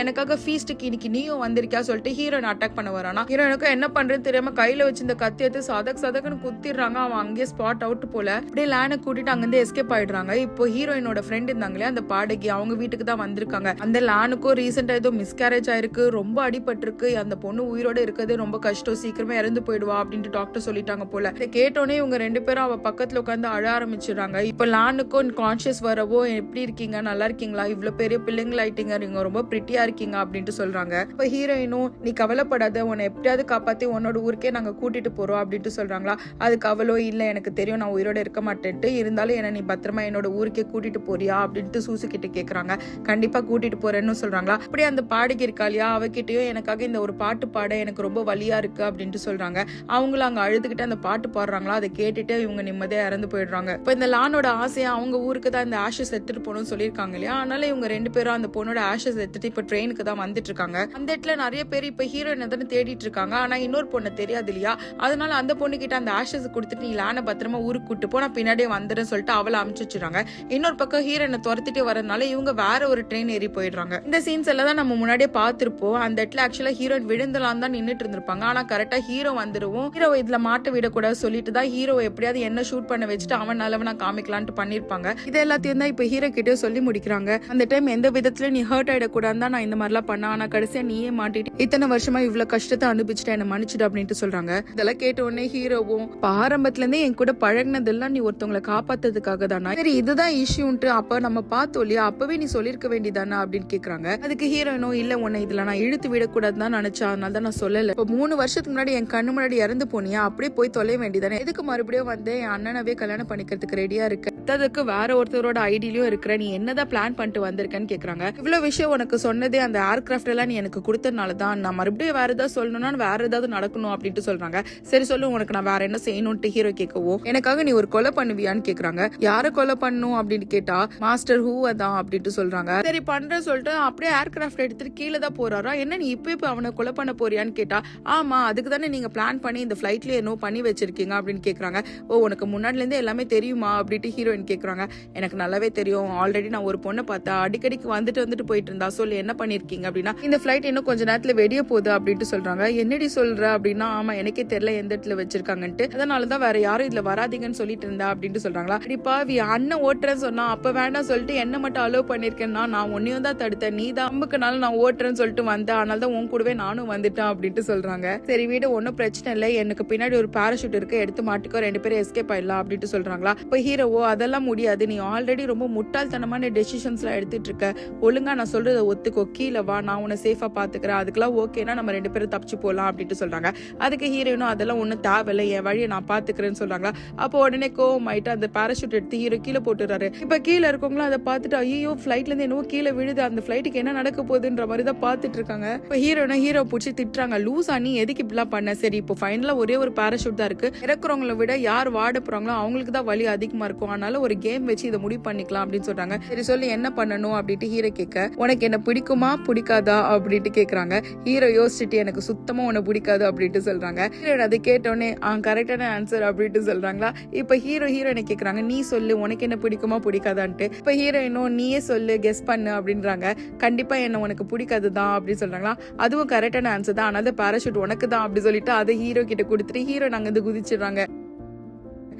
எனக்காக ஃபீஸ்டுக்கு இன்னைக்கு நீயும் வந்திருக்கியா சொல்லிட்டு ஹீரோயின் அட்டாக் பண்ண வரானா. ஹீரோனுக்கும் என்ன பண்றது தெரியாம கையில வச்சு இந்த கத்தி எடுத்து சதக்குன்னு குத்திடுறாங்க. அவன் அங்கேயே ஸ்பாட் அவுட் போல. அப்படியே லானை கூட்டிட்டு அங்கிருந்து எஸ்கேப் ஆயிடுறாங்க. இப்போ ஹீரோயினோட ஃப்ரெண்ட் இருந்தாங்களே அந்த பாடகி, அவங்க வீட்டுக்கு தான் வந்திருக்காங்க. அந்த லானுக்கும் ரீசெண்டா ஏதோ மிஸ்கேரேஜ் ஆயிருக்கு, ரொம்ப அடிபட்டிருக்கு, அந்த பொண்ணு உயிரோட இருக்கிறது ரொம்ப கஷ்டம், சீக்கிரமே இறந்து போயிடுவா அப்படின்ட்டு டாக்டர் சொல்லிட்டாங்க போல. இதை கேட்டோன்னே இவங்க 2 பேரும் அவ பக்கத்துல உட்காந்து அழ ஆரம்பிச்சிடுறாங்க. இப்ப லானுக்கும் கான்சியஸ் வரவோ, எப்படி இருக்கீங்க, நல்லா இருக்கீங்களா, இவ்வளவு பெரிய பிள்ளைங்களாயிட்டீங்க, நீங்க ரொம்ப பிரிட்டியா இருக்கீங்க அப்படின்ட்டு சொல்றாங்க. இப்ப ஹீரோயினும் நீ கவலைப்படாத, உன்னை எப்படியாவது காப்பாத்தி உன்னோட ஊருக்கே நாங்க கூட்டிட்டு போறோம் அப்படின்ட்டு சொல்றாங்களா. அதுக்கு அவளோ இல்ல எனக்கு தெரியும் நான் உயிரோட இருக்க மாட்டேன்ட்டு, இருந்தாலும் என்ன நீ பத்திரமா என்னோட ஊருக்கே கூட்டிட்டு போறியா அப்படின்ட்டு சூசு கிட்ட கேக்குறாங்க. கண்டிப்பா கூட்டிட்டு போறேன்னு சொல்றாங்களா. அப்படியே அந்த பாடகி இருக்கா இல்லையா, அவகிட்டயும் எனக்காக இந்த ஒரு பாட்டு பாட எனக்கு ரொம்ப வலியா இருக்கு அப்படின்ட்டு சொல்றாங்க. அவங்களும் அங்க அழுதுகிட்டு அந்த பாட்டு பாடுறாங்களா. அதை கேட்டுட்டு இவங்க நிம்மதியா இறந்து போயிடுறாங்க. இப்ப இந்த லானோட ஆசையா அவங்க ஊருக்கு தான் இந்த ஆஷஸ் எடுத்துட்டு போகணும்னு சொல்லியிருக்காங்க இல்லையா. அதனால இவங்க 2 பேரும் அந்த பொண்ணோட ஆஷஸ் எடுத்துட்டு இப்ப ட்ரெயினுக்கு தான் வந்துட்டு இருக்காங்க. அந்த இடத்துல நிறைய பேர் இப்ப ஹீரோயினை தானே தேடிட்டு இருக்காங்க. ஆனா இன்னொரு பொண்ணு தெரியாது இல்லையா. அதனால அந்த பொண்ணு கிட்ட அந்த ஆஷஸ் கொடுத்துட்டு நீ லானை பத்திரமா ஊருக்கு கூட்டு போ, நான் பின்னாடியே வந்துடுன்னு சொல்லிட்டு அவளை அனுப்பிச்சு வச்சுறாங்க. இன்னொரு பக்கம் ஹீரோயினை துரத்திட்டு வரதுனால இவங்க வேற ஒரு ட்ரெயின் ஏறி போயிடுறாங்க. இந்த சீன்ஸ் எல்லாம் தான் நம்ம முன்னாடியே பார்த்திருப்போம். அந்த இடத்துல ஆக்சுவலா ஹீரோயின் விழுந்தலாம் தான் நின்னுட்டு இருந்திருப்பாங்க. ஆனா கரெக்டா ஹீரோ வந்துருவோம். ஹீரோ இதுல மாட்ட விடக்கூடாது சொல்லிட்டு தான் ஹீரோ எப்படியாவது என்ன ஷூட் பண்ண வச்சுட்டு அவன் நல்லவனா காமிக்கலான்ட்டு பண்ணிருப்பாங்க. இது எல்லாத்தையும் தான் இப்ப ஹீரோ கிட்டே சொல்லி முடிக்கிறாங்க. அந்த டைம் எந்த விதத்துல நீ ஹர்ட் ஆயிடக்கூடாது தான் நான் இந்த மாதிரிலாம் பண்ண, ஆனா கடைசியா நீயே மாட்டிட்டு இத்தனை வருஷமா இவ்வளவு கஷ்டத்தை அனுபவிச்சுட்டு என்ன மன்னிச்சுடு அப்படின்ட்டு சொல்றாங்க. இதெல்லாம் கேட்ட உடனே ஹீரோவும் ஆரம்பத்துல இருந்தே என் கூட பழகினதெல்லாம் நீ ஒருத்தவங்களை காப்பாத்துறதுக்காக தானா, சரி இதுதான் இஷ்யூன்ட்டு அப்ப நம்ம பார்த்தோம் இல்லையா, அப்பவே நீ சொல்லிருக்க வேண்டியதானா அப்படின்னு கேக்குறாங்க. அதுக்கு ஹீரோயினும் இல்ல உன்னை இதுல நான் இழுத்து விடக்கூடாதுன்னு நினைச்சா, அதனால தான் நான் சொல்லல. இப்ப 3 வருஷத்துக்கு முன்னாடி என் கண்ணு முன்னாடி இறந்து போனியா, அப்படியே போய் தொலை வேண்டியதானே, எதுக்கு மறுபடியும் வந்து என் அண்ணனவே கல்யாணம் பண்ணிக்கிறதுக்கு ரெடியா இருக்கு, அதுக்கு வேற ஒருத்தரோட ஐடியிலயும் இருக்கிற, நீ என்னதான் பிளான் பண்ணிட்டு வந்திருக்கேன்னு கேக்குறாங்க. இவ்வளவு விஷயம் உனக்கு சொன்னதே அந்த ஏர்கிராஃப்ட் எல்லாம் நீ எனக்கு கொடுத்ததுனாலதான், நான் மறுபடியும் வேற ஏதாவது சொல்லணும்னா வேற ஏதாவது நடக்கணும் அப்படின்ட்டு சொல்றாங்க. சரி சொல்லு உனக்கு நான் வேற என்ன செய்யணும்ட்டு ஹீரோ கேட்கவோ, எனக்காக நீ ஒரு கொலை பண்ணுவியான்னு கேக்குறாங்க. யார கொலை பண்ணும் அப்படின்னு கேட்டா மாஸ்டர் ஹூவை தான் அப்படின்ட்டு சொல்றாங்க. சரி பண்ற சொல்லிட்டு அப்படியே ஏர்கிராஃப்ட் எடுத்துட்டு கீழே தான் போறாரா. என்ன நீ இப்ப அவனை கொலை பண்ண போறியான்னு கேட்டா, ஆமா அதுக்கு தானே நீங்க பிளான் பண்ணி இந்த பிளைட்ல என்ன பண்ணி வச்சிருக்கீங்க அப்படின்னு கேக்குறாங்க. உனக்கு முன்னாடில இருந்து எல்லாமே தெரியுமா அப்படின்ட்டு ஹீரோயின் கேக்குறாங்க. எனக்கு நல்லாவே தெரியும், ஆல்ரெடி நான் ஒரு பொண்ணை பார்த்தா அடிக்கடிக்கு வந்துட்டு போயிட்டு இருந்தா, சொல்லி என்ன பண்ணிருக்கீங்க அப்படின்னா, இந்த பிளைட் இன்னும் கொஞ்ச நேரத்துல வெடிய போகுது அப்படின்ட்டு சொல்றாங்க. என்னடி சொல்ற அப்படின்னா, ஆமா எனக்கே தெரியல எந்த இடத்துல வச்சிருக்காங்கன்ட்டு, அதனாலதான் வேற யாரும் இதுல வராதீங்கன்னு சொல்லிட்டு இருந்தா அப்படின்ட்டு சொல்றாங்களா. அடிப்பா அண்ணன் ஓட்டுறேன்னு சொன்னா அப்ப வேணா வேண்டாம் சொல்லிட்டு என்ன மட்டும் அலோவ் பண்ணிருக்கேன்னா நான் உன்னையும் தான் தடுத்தேன், நீ தான் அம்புக்குனாலும் நான் ஓட்டுறேன்னு சொல்லிட்டு வந்தேன், அதனால தான் உன் கூடவே நானும் வந்துட்டேன் அப்படின்ட்டு சொல்றாங்க. சரி வீடு ஒன்னும் பிரச்சனை இல்லை, எனக்கு பின்னாடி ஒரு பாராஷூட் இருக்கு, எடுத்து மாட்டிக்கோ, 2 பேரும் எஸ்கேப் ஆயிடலாம் அப்படின்ட்டு சொல்றாங்களா. இப்ப ஹீரோவோ அதெல்லாம் முடியாது, நீ ஆல்ரெடி ரொம்ப முட்டாள்தனமான டெசிஷன்ஸ் எல்லாம் எடுத்துட்டு இருக்க, ஒழுங்கா நான் சொல்றதை ஒத்துக்கோ, கீழே வா, நான் உன்னை சேஃபா பாத்துக்கிறேன், அதுக்கெல்லாம் ஓகேனா நம்ம 2 பேரும் தப்பிச்சு போலாம் அப்படின்ட்டு சொல்றாங்க. அதுக்கு ஹீரோயினும் அதெல்லாம் ஒன்னும் தேவையில்லை, என் வழியை நான் பாத்துக்கிறேன்னு சொல்றாங்களா. அப்போ உடனே கோவம் ஆயிட்டு அந்த பாராஷூட் எடுத்து ஹீரோ கீழே போட்டுறாரு. இப்ப கீழே இருக்கவங்களும் அதை பார்த்துட்டு ஐயோ ஃபிளைட்ல இருந்து என்னவோ கீழே விழுது, அந்த ஃபிளைட்டுக்கு என்ன நடக்க போகுதுன்ற மாதிரி தான் பாத்துட்டு இருக்காங்க. இப்ப ஹீரோ பிடிச்சி திட்டுறாங்க, லூசா நீ எதுக்கு இப்படிலாம் பண்ண, சரி இப்போ ஃபைனலா ஒரே ஒரு பாராஷூட் தான் இருக்கு, இறக்குறவங்களை விட யார் வாட போறாங்களோ அவங்களுக்கு தான் வலி அதிகமா இருக்கும், அதனால ஒரு கேம் வச்சு இதை முடிவு பண்ணிக்கலாம் அப்படின்னு சொல்றாங்க. சரி சொல்லி என்ன பண்ணணும் அப்படின்ட்டு ஹீரோ கேட்க, உனக்கு என்ன பிடிக்குமா பிடிக்காதா அப்படின்ட்டு கேக்குறாங்க. ஹீரோ யோசிச்சுட்டு எனக்கு சுத்தமா உன்னை பிடிக்காது அப்படின்ட்டு சொல்றாங்க. ஹீரோ அதை கேட்டோடனே கரெக்டான ஆன்சர் அப்படின்ட்டு சொல்றாங்களா. இப்ப ஹீரோயினை கேக்குறாங்க, நீ சொல்லு உனக்கு என்ன பிடிக்குமா பிடிக்காதான்ட்டு. இப்ப ஹீரோயினும் நீயே சொல்லு கெஸ் பண்ணு அப்படின்றாங்க. கண்டிப்பா என்ன உனக்கு பிடிக்காது தான் அப்படின்னு சொல்றாங்களா. அதுவும் கரெக்டான ஆன்சர் தான், ஆனால பாராஷூட் உனக்கு தான் அப்படி சொல்லிட்டு அதை ஹீரோ கிட்ட கொடுத்துட்டு ஹீரோ நாங்க வந்து குதிச்சிடுறாங்க.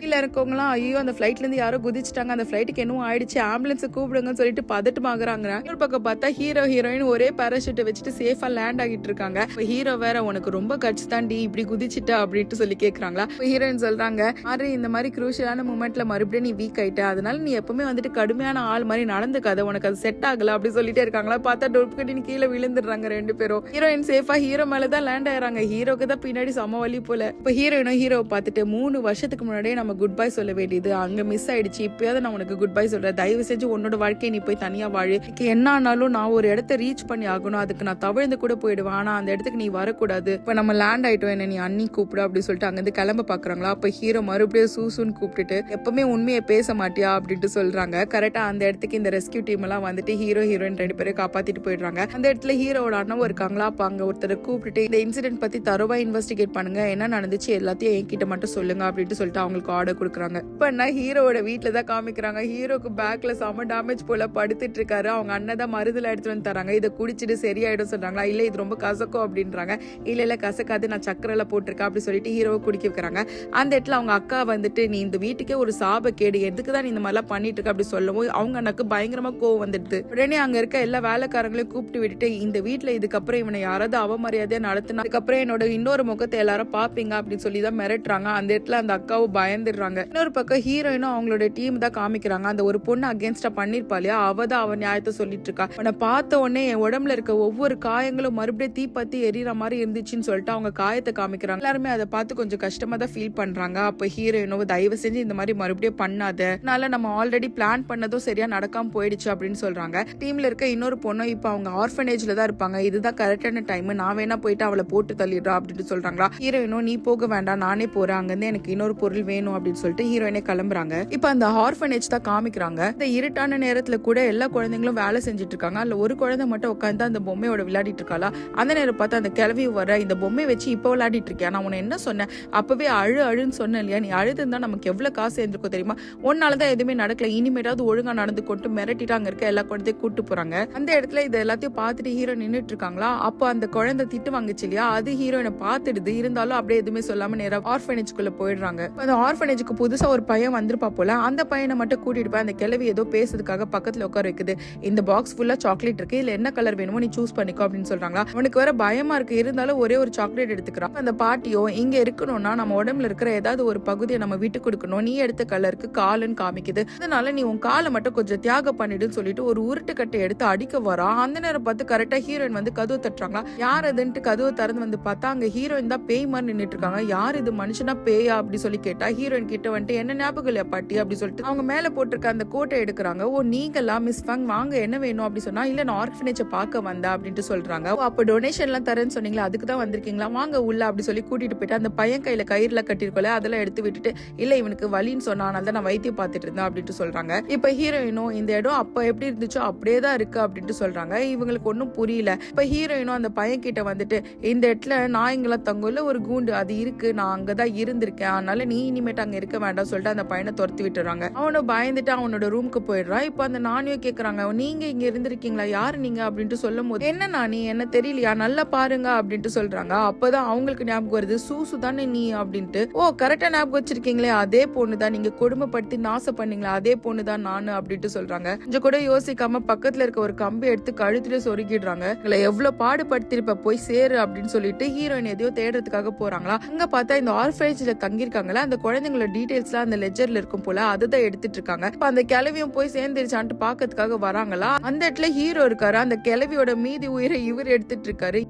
கீழே இருக்கவங்களாம் ஐயோ அந்த ஃபிளைட்ல இருந்து யாரோ குதிச்சிட்டாங்க, அந்த ஃபிளைட்டுக்கு என்னவும் ஆயிடுச்சு, ஆம்புலன்ஸ் கூப்பிடுங்கன்னு சொல்லிட்டு பதட்டமாகறாங்க. ஒரு பக்கம் பார்த்தா ஹீரோயின் ஒரே பாராஷூட்டை வச்சுட்டு சேஃபா லேண்ட் ஆகிட்டு இருக்காங்க. இப்போ ஹீரோ வேற உனக்கு ரொம்ப கட்சி தாண்டி இப்படி குதிச்சுட்ட அப்படின்ட்டு சொல்லி கேக்குறாங்களா. ஹீரோயின் சொல்றாங்க, மாதிரி இந்த மாதிரி குரூஷியலான மூமெண்ட்ல மறுபடியும் நீ வீக் ஆயிட்ட, அதனால நீ எப்பவுமே வந்துட்டு கடுமையான ஆள் மாதிரி நடந்துக்காத, உனக்கு அது செட் ஆகல அப்படி சொல்லிட்டே இருக்காங்களா. பார்த்தா டொப்கட்டின்னு கீழே விழுந்துடுறாங்க 2 பேரும். ஹீரோயின் சேஃபா ஹீரோ மேலதான் லேண்ட் ஆயிராங்க. ஹீரோக்கு தான் பின்னாடி சம வலி போல. இப்போ ஹீரோவை பார்த்துட்டு 3 வருஷத்துக்கு முன்னாடியே நம்ம குட் பை சொல்ல வேண்டியது அங்க மிஸ் ஆயிடுச்சு, இப்பயாவது நான் உனக்கு குட் பை சொல்றேன், தயவு செஞ்சு உன்னோட வாழ்க்கையை நீ போய் தனியா வாழு, என்ன ஆனாலும் நான் ஒரு இடத்த ரீச் பண்ணி ஆகணும், அதுக்கு நான் தவிழ்ந்து கூட போயிடுவேன், ஆனா அந்த இடத்துக்கு நீ வரக்கூடாது, இப்ப நம்ம லேண்ட் ஆயிட்டோம், என்ன நீ அண்ணி கூப்பிடு அப்படின்னு சொல்லிட்டு அங்கிருந்து கிளம்ப பாக்குறாங்களா. அப்ப ஹீரோ மறுபடியும் சூசுன்னு கூப்பிட்டுட்டு எப்பவுமே உண்மையை பேச மாட்டியா அப்படின்ட்டு சொல்றாங்க. கரெக்டா அந்த இடத்துக்கு இந்த ரெஸ்கியூ டீம் எல்லாம் வந்துட்டு ஹீரோயின் 2 பேரும் காப்பாத்திட்டு போயிடுறாங்க. அந்த இடத்துல ஹீரோட அண்ணன் இருக்காங்களா, அப்ப அங்க ஒருத்தரை கூப்பிட்டுட்டு இந்த இன்சிடென்ட் பத்தி தரவா இன்வெஸ்டிகேட் பண்ணுங்க, என்ன நடந்துச்சு எல்லாத்தையும் என்கிட்ட மட்டும் சொல்லுங்க அப்படின்ட்டு சொல்லிட்டு அவங்களுக்கு ஆர்டர் கொடுக்குறாங்க. இப்ப ஹீரோட வீட்டுல தான் காமிக்கிறாங்க. ஹீரோக்கு பேக்ல செம டேமேஜ் போல படுத்துட்டு இருக்காரு. அவங்க அண்ணன் தான் மருந்துல எடுத்துட்டு வந்து தராங்க, இதை குடிச்சிட்டு சரியாயிடும் சொல்றாங்களா. இல்ல இது ரொம்ப கசக்கும் அப்படின்றாங்க. இல்ல கசக்காது, நான் சக்கரை போட்டிருக்கேன் அப்படி சொல்லிட்டு ஹீரோவை குடிக்க வைக்கிறாங்க. அந்த இடத்துல அவங்க அக்கா வந்துட்டு நீ இந்த வீட்டுக்கே ஒரு சாப கேடு, எதுக்குதான் நீ இந்த மாதிரிலாம் பண்ணிட்டு இருக்க அப்படி சொல்லவும் அவங்க அண்ணாக்கு பயங்கரமா கோவம் வந்துடுது. உடனே அங்க இருக்க எல்லா வேலைக்காரங்களையும் கூப்பிட்டு விட்டுட்டு இந்த வீட்டுல இதுக்கப்புறம் இவனை யாராவது அவமரியாதையா நடத்தினா அதுக்கப்புறம் என்னோட இன்னொரு முகத்தை எல்லாரும் பாப்பீங்க அப்படின்னு சொல்லி தான் மிரட்டுறாங்க. அந்த இடத்துல அந்த அக்காவும் பயந்துடுறாங்க. இன்னொரு பக்கம் ஹீரோயினும் அவங்களோட டீம் தான் காமிக்கிறாங்க. அந்த ஒரு பொண்ணு அகேன்ஸ்டா பண்ணிருப்பா இல்லையா, அவதான் அவன் நியாயத்தை சொல்லிட்டு இருக்கா. அவனை பார்த்த உடனே என் உடம்புல இருக்க ஒவ்வொரு காயங்களும் மறுபடியும் தீப்பத்தி எரியற மாதிரி இருந்துச்சுன்னு சொல்லிட்டு அவங்க காயத்தை காமிக்கிறாங்க. எல்லாருமே அதை பார்த்து கொஞ்சம் கஷ்டமா தான் ஃபீல் பண்றாங்க. அப்ப ஹீரோயினும் தயவு செஞ்சு இந்த மாதிரி மறுபடியும் பண்ணாத, அதனால நம்ம ஆல்ரெடி பிளான் பண்ணதும் சரியா நடக்காம போயிடுச்சு அப்படின்னு சொல்றாங்க. டீம்ல இருக்க இன்னொரு பொண்ணும் இப்ப அவங்க ஆர்ஃபனேஜ்ல தான் இருப்பாங்க, இதுதான் கரெக்டான டைம், நான் வேணா போயிட்டு அவளை போட்டு தள்ளிடுறா அப்படின்னு சொல்றாங்களா. ஹீரோயினும் நீ போக வேண்டாம் நானே போறேன், அங்கிருந்து எனக்கு இன்னொரு பொருள் வேணும் அப்படின்னு சொல்லிட்டு ஹீரோயினே கிளம்புறாங்க. இப்ப அந்த ஆர்ஃபனேஜ் தான் காமிக்கிறாங்க. இந்த இருட்டான நேரத்துல கூட எல்லா குழந்தைங்களும் வேலை செஞ்சுட்டு இருக்காங்க. அதுல ஒரு குழந்தை மட்டும் உட்காந்து அந்த பொம்மையோட விளையாடிட்டு இருக்காளா. அந்த நேரம் பார்த்து அந்த கிளவி வர, இந்த பொம்மை வச்சு இப்ப விளையாடிட்டு இருக்கேன், நான் உன்னை என்ன சொன்னேன், அப்பவே அழுன்னு சொன்னேன் இல்லையா, நீ அழுதுன்னா நமக்கு எவ்வளவு காசு இருந்திருக்கும் தெரியுமா, உன்னாலதான் எதுவுமே நடக்கல, இனிமேட்டாவது ஒழுங்கா நடந்து கொண்டு மிரட்டிட்டு அங்க இருக்க எல்லா குழந்தையும் கூட்டு போறாங்க. அந்த இடத்துல இது எல்லாத்தையும் பார்த்துட்டு ஹீரோ நின்றுட்டு இருக்காங்களா. அப்போ அந்த குழந்தை திட்டு வாங்குச்சு இல்லையா, அது ஹீரோயினை பார்த்துடுது. இருந்தாலும் அப்படியே எதுவுமே சொல்லாம நேரம் ஆர்ஃபனேஜ்குள்ள போயிடுறாங்க. அந்த ஆர்ஃபனேஜுக்கு புதுசா ஒரு பையன் வந்திருப்பா போல, அந்த பையனை மட்டும் கூட்டிட்டு போய் அந்த கிழவி ஏதோ பேசுறதுக்காக பக்கத்துல உட்கார வைக்குது. இந்த பாக்ஸ் ஃபுல்லா சாக்லேட் இருக்கு, இதுல என்ன கலர் வேணுமோ நீ சூஸ் பண்ணிக்கோ அப்படின்னு சொல்றாங்களா. அவனுக்கு வேற பயமா இருக்கு, இருந்தாலும் ஒரே ஒரு சாக்லேட் எடுத்துக்கிறான். அந்த பாட்டியோ இங்க இருக்கணும்னா நம்ம உடம்புல இருக்கிற ஏதாவது ஒரு பகுதியை நம்ம விட்டு கொடுக்கணும், நீ எடுத்த கலருக்கு காலுன்னு காமிக்குது, அதனால நீ உன் காலை மட்டும் கொஞ்சம் தியாகம் பண்ணிடுன்னு சொல்லிட்டு ஒரு உருட்டு கட்டை எடுத்து அடிக்க வரா. அந்த நேரம் பார்த்து கரெக்டா ஹீரோயின் வந்து கதவு தட்டுறாங்களா. யார் அதுன்ட்டு கதவை திறந்து வந்து பார்த்தா அங்க ஹீரோயின் தான் பேய் மாதிரி நின்னுட்டு இருக்காங்க. யார் இது, மனுஷனா பேயா அப்படி சொல்லி கேட்டா ஹீரோயின் கிட்ட வந்துட்டு என்ன ஞாபகம் இல்லையா பாட்டி அப்படி சொல்லிட்டு அவங்க மேல போட்டிருக்க அந்த கோட்டை எடுக்கிறாங்க. ஓ நீங்களா மிஸ் ஃபங், வாங்க என்ன வேணும் அப்படி சொன்னா, இல்ல நான் ஆர்ஃபனேஜை பார்க்க வந்தேன் அப்படின்ட்டு சொல்றாங்க. அப்ப டொனேஷன் எல்லாம் தரேன்னு சொன்னீங்களா, அதுக்கு தான் வந்திருக்கீங்களா, வாங்க உள்ள அப்படி சொல்லி கூட்டிட்டு போயிட்டு அந்த பையன் கையில கயிறுல கட்டிருக்கோல அதெல்லாம் எடுத்து விட்டுட்டு, இல்ல இவனுக்கு வலின்னு சொன்னால தான் நான் வைத்தியம் பார்த்துட்டு இருந்தேன் அப்படின்ட்டு சொல்றாங்க. இப்ப ஹீரோயினும் இந்த இடம் அப்ப எப்படி இருந்துச்சோ அப்படியே தான் இருக்கு அப்படின்ட்டு சொல்றாங்க. இவங்களுக்கு ஒன்னும் புரியல. இப்ப ஹீரோயினும் அந்த பையன் கிட்ட வந்துட்டு, இந்த இடத்துல நாய்ங்களா தங்கும்ல ஒரு கூண்டு அது இருக்கு, நான் அங்கதான் இருந்திருக்கேன், அதனால நீ இனிமேட்டா இனிமேட்டு அங்க இருக்க வேண்டாம் சொல்லிட்டு அந்த பையனை துரத்தி விட்டுறாங்க. அவனும் பயந்துட்டு அவனோட ரூமுக்கு போயிடுறான். இப்ப அந்த நானியோ கேக்குறாங்க, நீங்க இங்க இருந்திருக்கீங்களா, யாரு நீங்க அப்படின்ட்டு சொல்லும் போது, என்ன நானி என்ன தெரியலையா, நல்லா பாருங்க அப்படின்ட்டு சொல்றாங்க. அப்பதான் அவங்களுக்கு ஞாபகம் வருது, சூசு தானே நீ அப்படின்ட்டு. ஓ கரெக்டா ஞாபகம் வச்சிருக்கீங்களே, அதே பொண்ணுதான், நீங்க கொடுமைப்படுத்தி நாசம் பண்ணீங்களா அதே பொண்ணுதான் நானு அப்படின்ட்டு சொல்றாங்க. கொஞ்சம் கூட யோசிக்காம பக்கத்துல இருக்க ஒரு கம்பி எடுத்து கழுத்துல சொருகிடுறாங்க. இதுல எவ்வளவு பாடுபடுத்திருப்ப, போய் சேரு அப்படின்னு சொல்லிட்டு ஹீரோயின் எதையோ தேடுறதுக்காக போறாங்களா. அங்க பார்த்தா இந்த ஆர்ஃபனேஜ்ல தங்கிருக்காங்களா அந்த குழந்தைங்களோட டீடைல்ஸ்லாம் அந்த லெஜர்ல இருக்கும் போல, அதுதான் எடுத்துட்டு இருக்காங்க. இப்ப அந்த கிழவியும் போய் சேர்ந்துருச்சான்ட்டு பாக்கிறதுக்காக வராங்களா. அந்த இடத்துல ஹீரோ இருக்காரு, அந்த கிழவியோட மீதி உயிரை இவர் எடுத்துட்டு இருக்காரு.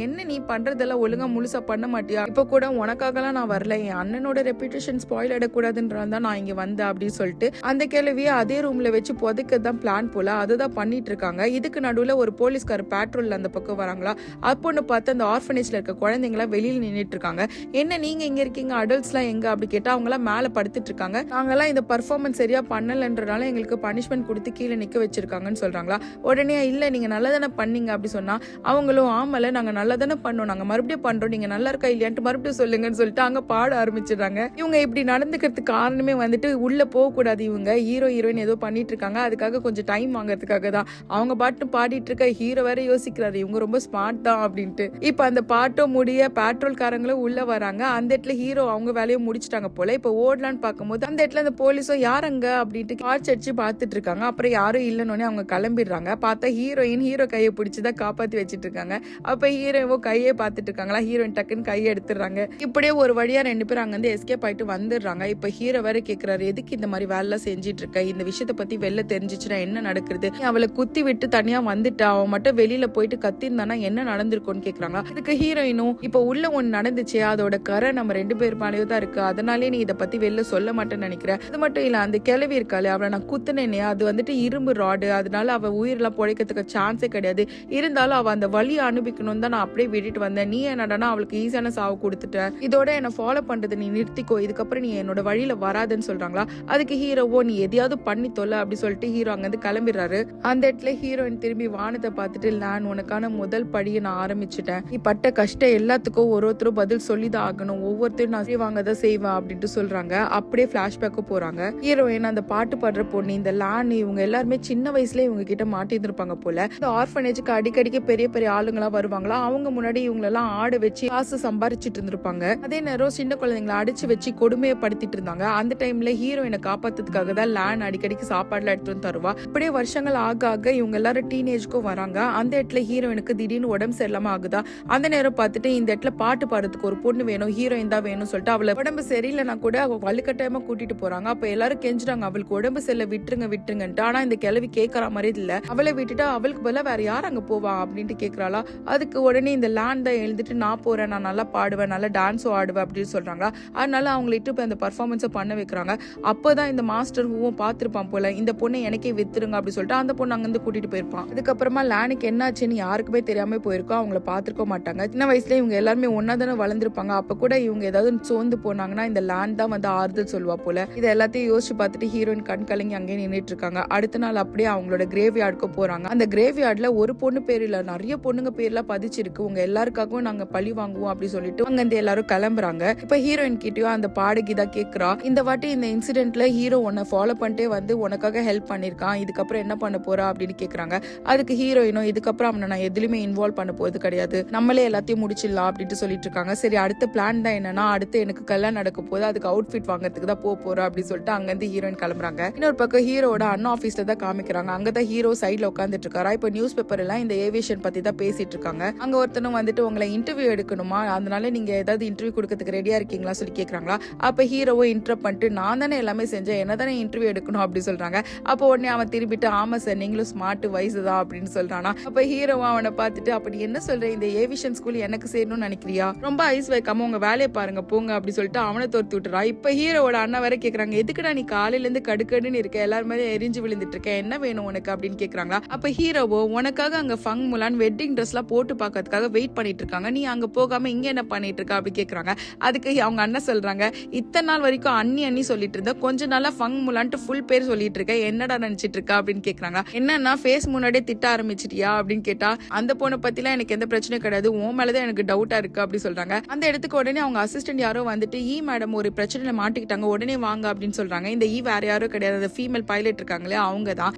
என்ன நீ பண்றதெல்லாம் ஒழுங்கா முழுசா பண்ண மாட்டியா, இப்ப கூட உனக்காகலாம் நான் வரல, என் அண்ணனோட ரெப்யூட்டேஷன் ஸ்பாயில் ஆயிடக்கூடாதுன்றதான் நான் இங்க வந்தேன் அப்படின்னு சொல்லிட்டு அந்த கேள்வியை அதே ரூம்ல வச்சு புதைக்கதான் பிளான் போல அதுதான் பண்ணிட்டு இருக்காங்க. இதுக்கு நடுவுல ஒரு போலீஸ்கார் பேட்ரோல் அந்த பக்கம் வராங்களா. அப்பொண்ணு பார்த்து அந்த ஆர்ஃபனேஜ்ல இருக்க குழந்தைங்களா வெளியில நின்றுட்டு இருக்காங்க. என்ன நீங்க இங்க இருக்கீங்க, அடல்ட்ஸ் எல்லாம் எங்க அப்படி கேட்டா அவங்க எல்லாம் மேல படுத்துட்டு இருக்காங்க. நாங்கெல்லாம் இந்த பர்ஃபார்மன்ஸ் சரியா பண்ணலன்றனால எங்களுக்கு பனிஷ்மெண்ட் கொடுத்து கீழே நிக்க வச்சிருக்காங்கன்னு சொல்றாங்களா. உடனே இல்ல நீங்க நல்லதானே பண்ணீங்க அப்படி சொன்னா அவங்களும் ஆமல நாங்க நல்லா தானே பண்ணோம், நாங்க மறுபடியும் பண்றோம், நீங்க நல்லா இருக்கா இல்லையான்ட்டு மறுபடியும் சொல்லுங்கன்னு சொல்லிட்டு அங்க பாட ஆரம்பிச்சிடுறாங்க. இவங்க இப்படி நடந்துக்கிறதுக்கு காரணமே வந்துட்டு உள்ள போக கூடாது, இவங்க ஹீரோயின் ஏதோ பண்ணிட்டு இருக்காங்க, அதுக்காக கொஞ்சம் டைம் வாங்கறதுக்காக தான். அவங்க பாட்டு பாடிட்டு இருக்க, ஹீரோ வேற யோசிக்கிறாரு இவங்க ரொம்ப ஸ்மார்ட் தான் அப்படின்ட்டு. இப்ப அந்த பாட்டும் முடிய பேட்ரோல் காரங்களும் உள்ள வராங்க. அந்த இடத்துல ஹீரோ அவங்க வேலையை முடிச்சிட்டாங்க போல. இப்ப ஓடலான்னு பார்க்கும்போது அந்த இடத்துல அந்த போலீஸும் யாரங்க அப்படின்ட்டு காட்சி அடிச்சு பாத்துட்டு இருக்காங்க. அப்புறம் யாரும் இல்லைன்னு அவங்க கிளம்பிடுறாங்க. பார்த்தா ஹீரோயின் ஹீரோ கையை பிடிச்சுதான் காப்பாத்தி வச்சிட்டு இருக்காங்க. அப்ப ஹீரோ கையே பாத்துட்டு இருக்காங்களா. ஹீரோயின் டக்குன்னு கையை எடுத்துறாங்க. இப்படியே ஒரு வழியா ரெண்டு பேரும் அங்க இருந்து எஸ்கேப் ஆயிட்டு வந்துடுறாங்க. இப்ப ஹீரோ வேற கேக்குறாரு, எதுக்கு இந்த மாதிரி வேலை எல்லாம் செஞ்சிட்டு இருக்க, இந்த விஷயத்த பத்தி வெளில தெரிஞ்சிச்சுன்னா என்ன நடக்குது, அவளை குத்தி விட்டு தனியா வந்துட்டா, அவன் மட்டும் வெளியில போயிட்டு கத்திருந்தானா என்ன நடந்திருக்கும்னு கேக்குறாங்க. இதுக்கு ஹீரோயினும் இப்ப உள்ள ஒண்ணு நடந்துச்சு, அதோட கரை நம்ம ரெண்டு பேர் மேலேயும் தான் இருக்கு, அதனாலே நீ இதை பத்தி வெளில சொல்ல மாட்டேன்னு நினைக்கிறேன். அது மட்டும் இல்ல அந்த கிழவி இருக்காளே அவளை நான் குத்துனேனே, அது வந்துட்டு இரும்பு ராடு, அதனால அவ உயிரெல்லாம் பொழைக்கிறதுக்கு சான்ஸே கிடையாது, இருந்தாலும் அவ அந்த வலியை அனுபவிக்கணும் தான் நான் அப்படியே விட்டுட்டு வந்தேன், நீ என்னடா அவளுக்கு ஈஸியான சாவு கொடுத்துட்ட, இதோட என்ன ஃபாலோ பண்றது நீ நிறுத்திக்கோ, இதுக்கப்புறம் நீ என்னோட வழியில வராதுன்னு சொல்றாங்களா. அதுக்கு ஹீரோவோ நீ எதையாவது பண்ணி தொல்ல அப்படி சொல்லிட்டு ஹீரோ அங்க இருந்து கிளம்பிடுறாரு. அந்த இடத்துல ஹீரோயின் திரும்பி வானத்தை பார்த்துட்டு, நான் உனக்கான முதல் படியை நான் ஆரம்பிச்சுட்டேன், நீ பட்ட கஷ்டம் எல்லாத்துக்கும் ஒருத்தரும் பதில் சொல்லிதான் ஆகணும், ஒவ்வொருத்தரும் நான் வாங்கதான் செய்வேன் அப்படின்ட்டு சொல்றாங்க. அப்படியே பிளாஷ்பேக்கும் போறாங்க. ஹீரோயின் அந்த பாட்டு பாடுற பொண்ணு இந்த லான் இவங்க எல்லாருமே சின்ன வயசுல இவங்க கிட்ட மாட்டிருப்பாங்க போல. இந்த ஆர்ஃபனேஜுக்கு அடிக்கடிக்கு பெரிய பெரிய ஆளுங்களா வருவாங்களா, அவங்க முன்னாடி இவங்களெல்லாம் ஆட வச்சு காசு சம்பாரிச்சிட்டு இருந்திருப்பாங்க. அதே நேரம் சின்ன குழந்தைங்களை அடிச்சு வச்சு கொடுமையப்படுத்திட்டு இருந்தாங்க. அந்த டைம்ல ஹீரோயினை காப்பாத்துறதுக்காக தான் லேன் அடிக்கடிக்கு சாப்பாடுல எடுத்து வந்து தருவா. இப்படியே வருஷங்கள் ஆக ஆக இவங்க எல்லாரும் டீனேஜ்க்கும் வராங்க. அந்த இடத்துல ஹீரோயினுக்கு திடீர்னு உடம்பு சரியில்லாம ஆகுதா. அந்த நேரம் பார்த்துட்டு இந்த இடத்துல பாட்டு பாடுறதுக்கு ஒரு பொண்ணு வேணும், ஹீரோயின் தான் வேணும்னு சொல்லிட்டு அவளை உடம்பு சரியில்லைன்னா கூட அவ வலுக்கட்டாயமா கூட்டிட்டு போறாங்க. அப்ப எல்லாரும் கெஞ்சுறாங்க அவளுக்கு உடம்பு சரியில்லை விட்டுருங்க விட்டுருங்கன்ட்டு. ஆனா இந்த கிழவி கேட்கற மாதிரி இல்ல, அவளை விட்டுட்டா அவளுக்கு பதிலா வேற யார் அங்க போவா அப்படின்ட்டு கேக்குறாளா. அதுக்கு உடனே இந்த லேண்ட் தான் எழுந்துட்டு நான் போறேன், நான் நல்லா பாடுவேன், நல்லா டான்ஸும் ஆடுவேன் அப்படின்னு சொல்றாங்களா. அதனால அவங்கள்ட்ட இப்ப அந்த பர்ஃபார்மன்ஸை பண்ண வைக்கிறாங்க. அப்பதான் இந்த மாஸ்டர் ஹூவும் பார்த்திருப்பான் போல, இந்த பொண்ணை எனக்கே வித்துருங்க அப்படின்னு சொல்லிட்டு அந்த பொண்ணு அங்கிருந்து கூட்டிட்டு போயிருப்பான். அதுக்கப்புறமா லேனுக்கு என்னாச்சுன்னு யாருக்குமே தெரியாம போயிருக்கோம், அவங்கள பாத்துருக்க மாட்டாங்க. சின்ன வயசுல இவங்க எல்லாருமே ஒன்னா தானே வளர்ந்துருப்பாங்க. அப்ப கூட இவங்க ஏதாவது சோர்ந்து போனாங்கன்னா இந்த லேண்ட் தான் வந்து ஆறுதல் சொல்லுவா போல. இதை எல்லாத்தையும் யோசிச்சு பார்த்துட்டு ஹீரோயின் கண் கலங்கி அங்கேயே நின்றுட்டு இருக்காங்க. அடுத்த நாள் அப்படியே அவங்களோட கிரேவ் யார்டுக்கு போறாங்க. அந்த கிரேவ் யார்ட்ல ஒரு பொண்ணு பேர் இல்ல, நிறைய பொண்ணுங்க பேர்லாம் பதிச்சிருக்கு, உங்க எல்லாருக்காகவும் நாங்க பழி வாங்குவோம் அப்படி சொல்லிட்டு அங்க இருந்து எல்லாரும் கிளம்புறாங்க. இப்ப ஹீரோயின் கிட்டயும் அந்த பாடகி தான் கேக்குறா, இந்த வாட்டி இந்த இன்சிடென்ட்ல ஹீரோ உன்னை ஃபாலோ பண்ணிட்டே வந்து உனக்காக ஹெல்ப் பண்ணிருக்கான், இதுக்கப்புறம் என்ன பண்ண போறா அப்படின்னு கேக்குறாங்க. அதுக்கு ஹீரோயினும் இதுக்கப்புறம் அவனை நான் எதுலயுமே இன்வால்வ் பண்ண போறது கிடையாது, நம்மளே எல்லாத்தையும் முடிச்சிடலாம் அப்படின்ட்டு சொல்லிட்டு இருக்காங்க. சரி அடுத்த பிளான் தான் என்னன்னா, அடுத்து எனக்கு கல்யாணம் நடக்க போது அதுக்கு அவுட்ஃபிட் வாங்கறதுக்கு தான் போறோம் அப்படின்னு சொல்லிட்டு அங்க இருந்து ஹீரோயின் கிளம்புறாங்க. இன்னொரு பக்கம் ஹீரோட அண்ணா ஆபீஸ்ல தான் காமிக்கிறாங்க. அங்கதான் ஹீரோ சைட்ல உட்காந்துட்டு இருக்காரா. இப்ப நியூஸ் பேப்பர் எல்லாம் இந்த ஏவியேஷன் பத்தி தான் பேசிட்டு இருக்காங்க. அங்க ஒருத்தனும் வந்துட்டு உங்களை இன்டர்வியூ எடுக்கணுமா, அதனால நீங்க ஏதாவது இன்டர்வியூ கொடுக்கறதுக்கு ரெடியா இருக்கீங்களா சொல்லி கேக்குறாங்களா. அப்ப ஹீரோவை இன்டர்ப் பண்ணிட்டு நான் தானே எல்லாமே செஞ்சேன், என்ன தானே இன்டர்வியூ எடுக்கணும் அப்படி சொல்றாங்க. அப்போ உடனே அவன் திரும்பிட்டு ஆமா சார் நீங்களும் ஸ்மார்ட் வயசு தான் அப்படின்னு சொல்றானா. அப்ப ஹீரோவா அவனை பார்த்துட்டு அப்படி என்ன சொல்ற, இந்த ஏவியேஷன் ஸ்கூல் எனக்கு சேரணும்னு நினைக்கிறியா, ரொம்ப ஐஸ் வைக்காம உங்க வேலையை பாருங்க போங்க அப்படி சொல்லிட்டு அவனை தோர்த்து விட்டுறா. இப்ப ஹீரோவோட அண்ணா வேற கேக்குறாங்க, எதுக்குடா நீ காலையில இருந்து கடுக்கடுன்னு இருக்க, எல்லாரும் மேலே எரிஞ்சு விழுந்துட்டு இருக்க, என்ன வேணும் உனக்கு அப்படின்னு கேக்குறாங்களா. அப்ப ஹீரோவோ உனக்காக அங்க ஃபங் முலான் வெட்டிங் ட்ரெஸ் எல்லாம் போட்டு பார்க்க போறதுக்காக வெயிட் பண்ணிட்டு இருக்காங்க, நீ அங்க போகாம இங்க என்ன பண்ணிட்டு இருக்க அப்படி கேக்குறாங்க. அதுக்கு அவங்க அண்ணன் சொல்றாங்க, இத்தனை நாள் வரைக்கும் அண்ணி சொல்லிட்டு இருந்த, கொஞ்ச நாளா ஃபங் முலான்ட்டு ஃபுல் பேர் சொல்லிட்டு இருக்க, என்னடா நினைச்சிட்டு இருக்கா அப்படின்னு கேக்குறாங்க. என்னன்னா ஃபேஸ் முன்னாடியே திட்ட ஆரம்பிச்சிட்டியா அப்படின்னு கேட்டா, அந்த பொண்ணை பத்திலாம் எனக்கு எந்த பிரச்சனையும் கிடையாது, உன் மேலதான் எனக்கு டவுட்டா இருக்கு அப்படி சொல்றாங்க. அந்த இடத்துக்கு உடனே அவங்க அசிஸ்டன்ட் யாரோ வந்துட்டு, மேடம் ஒரு பிரச்சனையில மாட்டிக்கிட்டாங்க, உடனே வாங்க அப்படின்னு சொல்றாங்க. இந்த வேற யாரோ கிடையாது, அந்த ஃபீமேல் பைலட் இருக்காங்களே அவங்க தான்.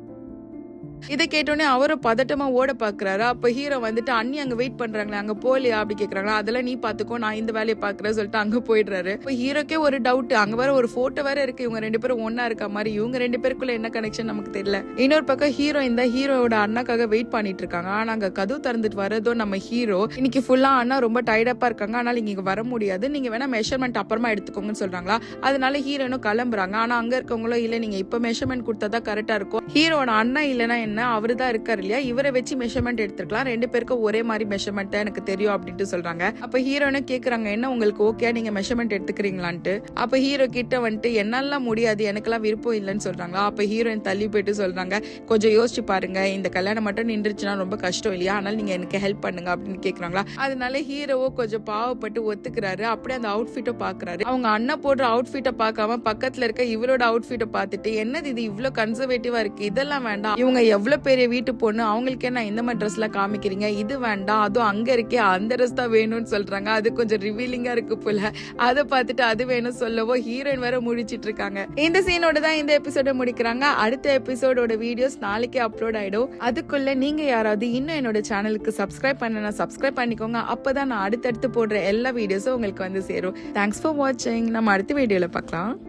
இதை கேட்டோடனே அவரும் பதட்டமா ஓட பாக்குறாரு. அப்ப ஹீரோ வந்துட்டு, அண்ணி அங்க வெயிட் பண்றாங்களே அங்க போலியா அப்படி கேக்குறாங்களா. அதெல்லாம் நீ பாத்துக்கோ, நான் இந்த வேலையை பாக்குறேன் சொல்லிட்டு அங்க போயிடுறாரு. இப்ப ஹீரோக்கே ஒரு டவுட், அங்க வேற ஒரு போட்டோ வேற இருக்கு, இவங்க 2 பேரும் ஒன்னா இருக்க மாதிரி. இவங்க 2 பேருக்குள்ள என்ன கனெக்ஷன் நமக்கு தெரியல. இன்னொரு பக்கம் ஹீரோவோட அண்ணாக்காக வெயிட் பண்ணிட்டு இருக்காங்க. ஆனா அங்க கதவு திறந்துட்டு வரதோ நம்ம ஹீரோ, இன்னைக்கு ஃபுல்லா அண்ணா ரொம்ப டயர்டப்பா இருக்காங்க, அதனால இங்க வர முடியாது, நீங்க வேணா மெஷர்மெண்ட் அப்புறமா எடுத்துக்கோங்கன்னு சொல்றாங்களா. அதனால ஹீரோனும் கிளம்புறாங்க. ஆனா அங்க இருக்கவங்களும் இல்ல, நீங்க இப்ப மெஷர்மெண்ட் கொடுத்தாதான் கரெக்டா இருக்கும், ஹீரோட அண்ணா இல்லனா என்ன, அவருதான் இருக்காரு இல்லையா, இவரை வச்சு மெஷர்மெண்ட் எடுத்துக்கலாம், 2 பேருக்கும் ஒரே மாதிரி மெஷர்மெண்ட் தான் எனக்கு தெரியும் அப்படின்ட்டு சொல்றாங்க. அப்ப ஹீரோனே கேக்குறாங்க, என்ன உங்களுக்கு ஓகே, நீங்க மெஷர்மெண்ட் எடுத்துக்கிறீங்களான்ட்டு. அப்ப ஹீரோ கிட்ட வந்துட்டு, என்னால முடியாது, எனக்கெல்லாம் விருப்பம் இல்லைன்னு சொல்றாங்களா. அப்ப ஹீரோயின் தள்ளி போயிட்டு சொல்றாங்க, கொஞ்சம் யோசிச்சு பாருங்க, இந்த கல்யாணம் மட்டும் நின்றுச்சுன்னா ரொம்ப கஷ்டம் இல்லையா, அதனால நீங்க எனக்கு ஹெல்ப் பண்ணுங்க அப்படின்னு கேக்குறாங்களா. அதனால ஹீரோவோ கொஞ்சம் பாவப்பட்டு ஒத்துக்கிறாரு. அப்படியே அந்த அவுட்ஃபிட்டை பாக்குறாரு. அவங்க அண்ணா போடுற அவுட்ஃபிட்டை பார்க்காம பக்கத்துல இருக்க இவரோட அவுட்ஃபிட்டை பார்த்துட்டு, என்னது இது இவ்வளவு கன்சர்வேட்டிவா இருக்கு, இதெல்லாம் வேண்டாம், இவங்க எவ்வளவு பெரிய வீட்டு பொண்ணு, அவங்களுக்கே நான் இந்த மாதிரி ட்ரெஸ் எல்லாம் காமிக்கிறீங்க, இது வேண்டாம், அதுவும் அங்க இருக்கே அந்த ட்ரெஸ் தான் வேணும்னு சொல்றாங்க. அது கொஞ்சம் ரிவீலிங்கா இருக்கு போல. அதை பார்த்துட்டு அது வேணும் சொல்லவோ ஹீரோயின் வேற முடிச்சிட்டு இருக்காங்க. இந்த சீனோட தான் இந்த எபிசோட முடிக்கிறாங்க. அடுத்த எபிசோடோட வீடியோஸ் நாளைக்கே அப்லோட் ஆயிடும். அதுக்குள்ள நீங்க யாராவது இன்னும் என்னோட சேனலுக்கு சப்ஸ்கிரைப் பண்ணனா சப்ஸ்கிரைப் பண்ணிக்கோங்க. அப்பதான் நான் அடுத்தடுத்து போடுற எல்லா வீடியோஸும் உங்களுக்கு வந்து சேரும். தேங்க்ஸ் ஃபார் வாட்சிங். நம்ம அடுத்த வீடியோல பார்க்கலாம்.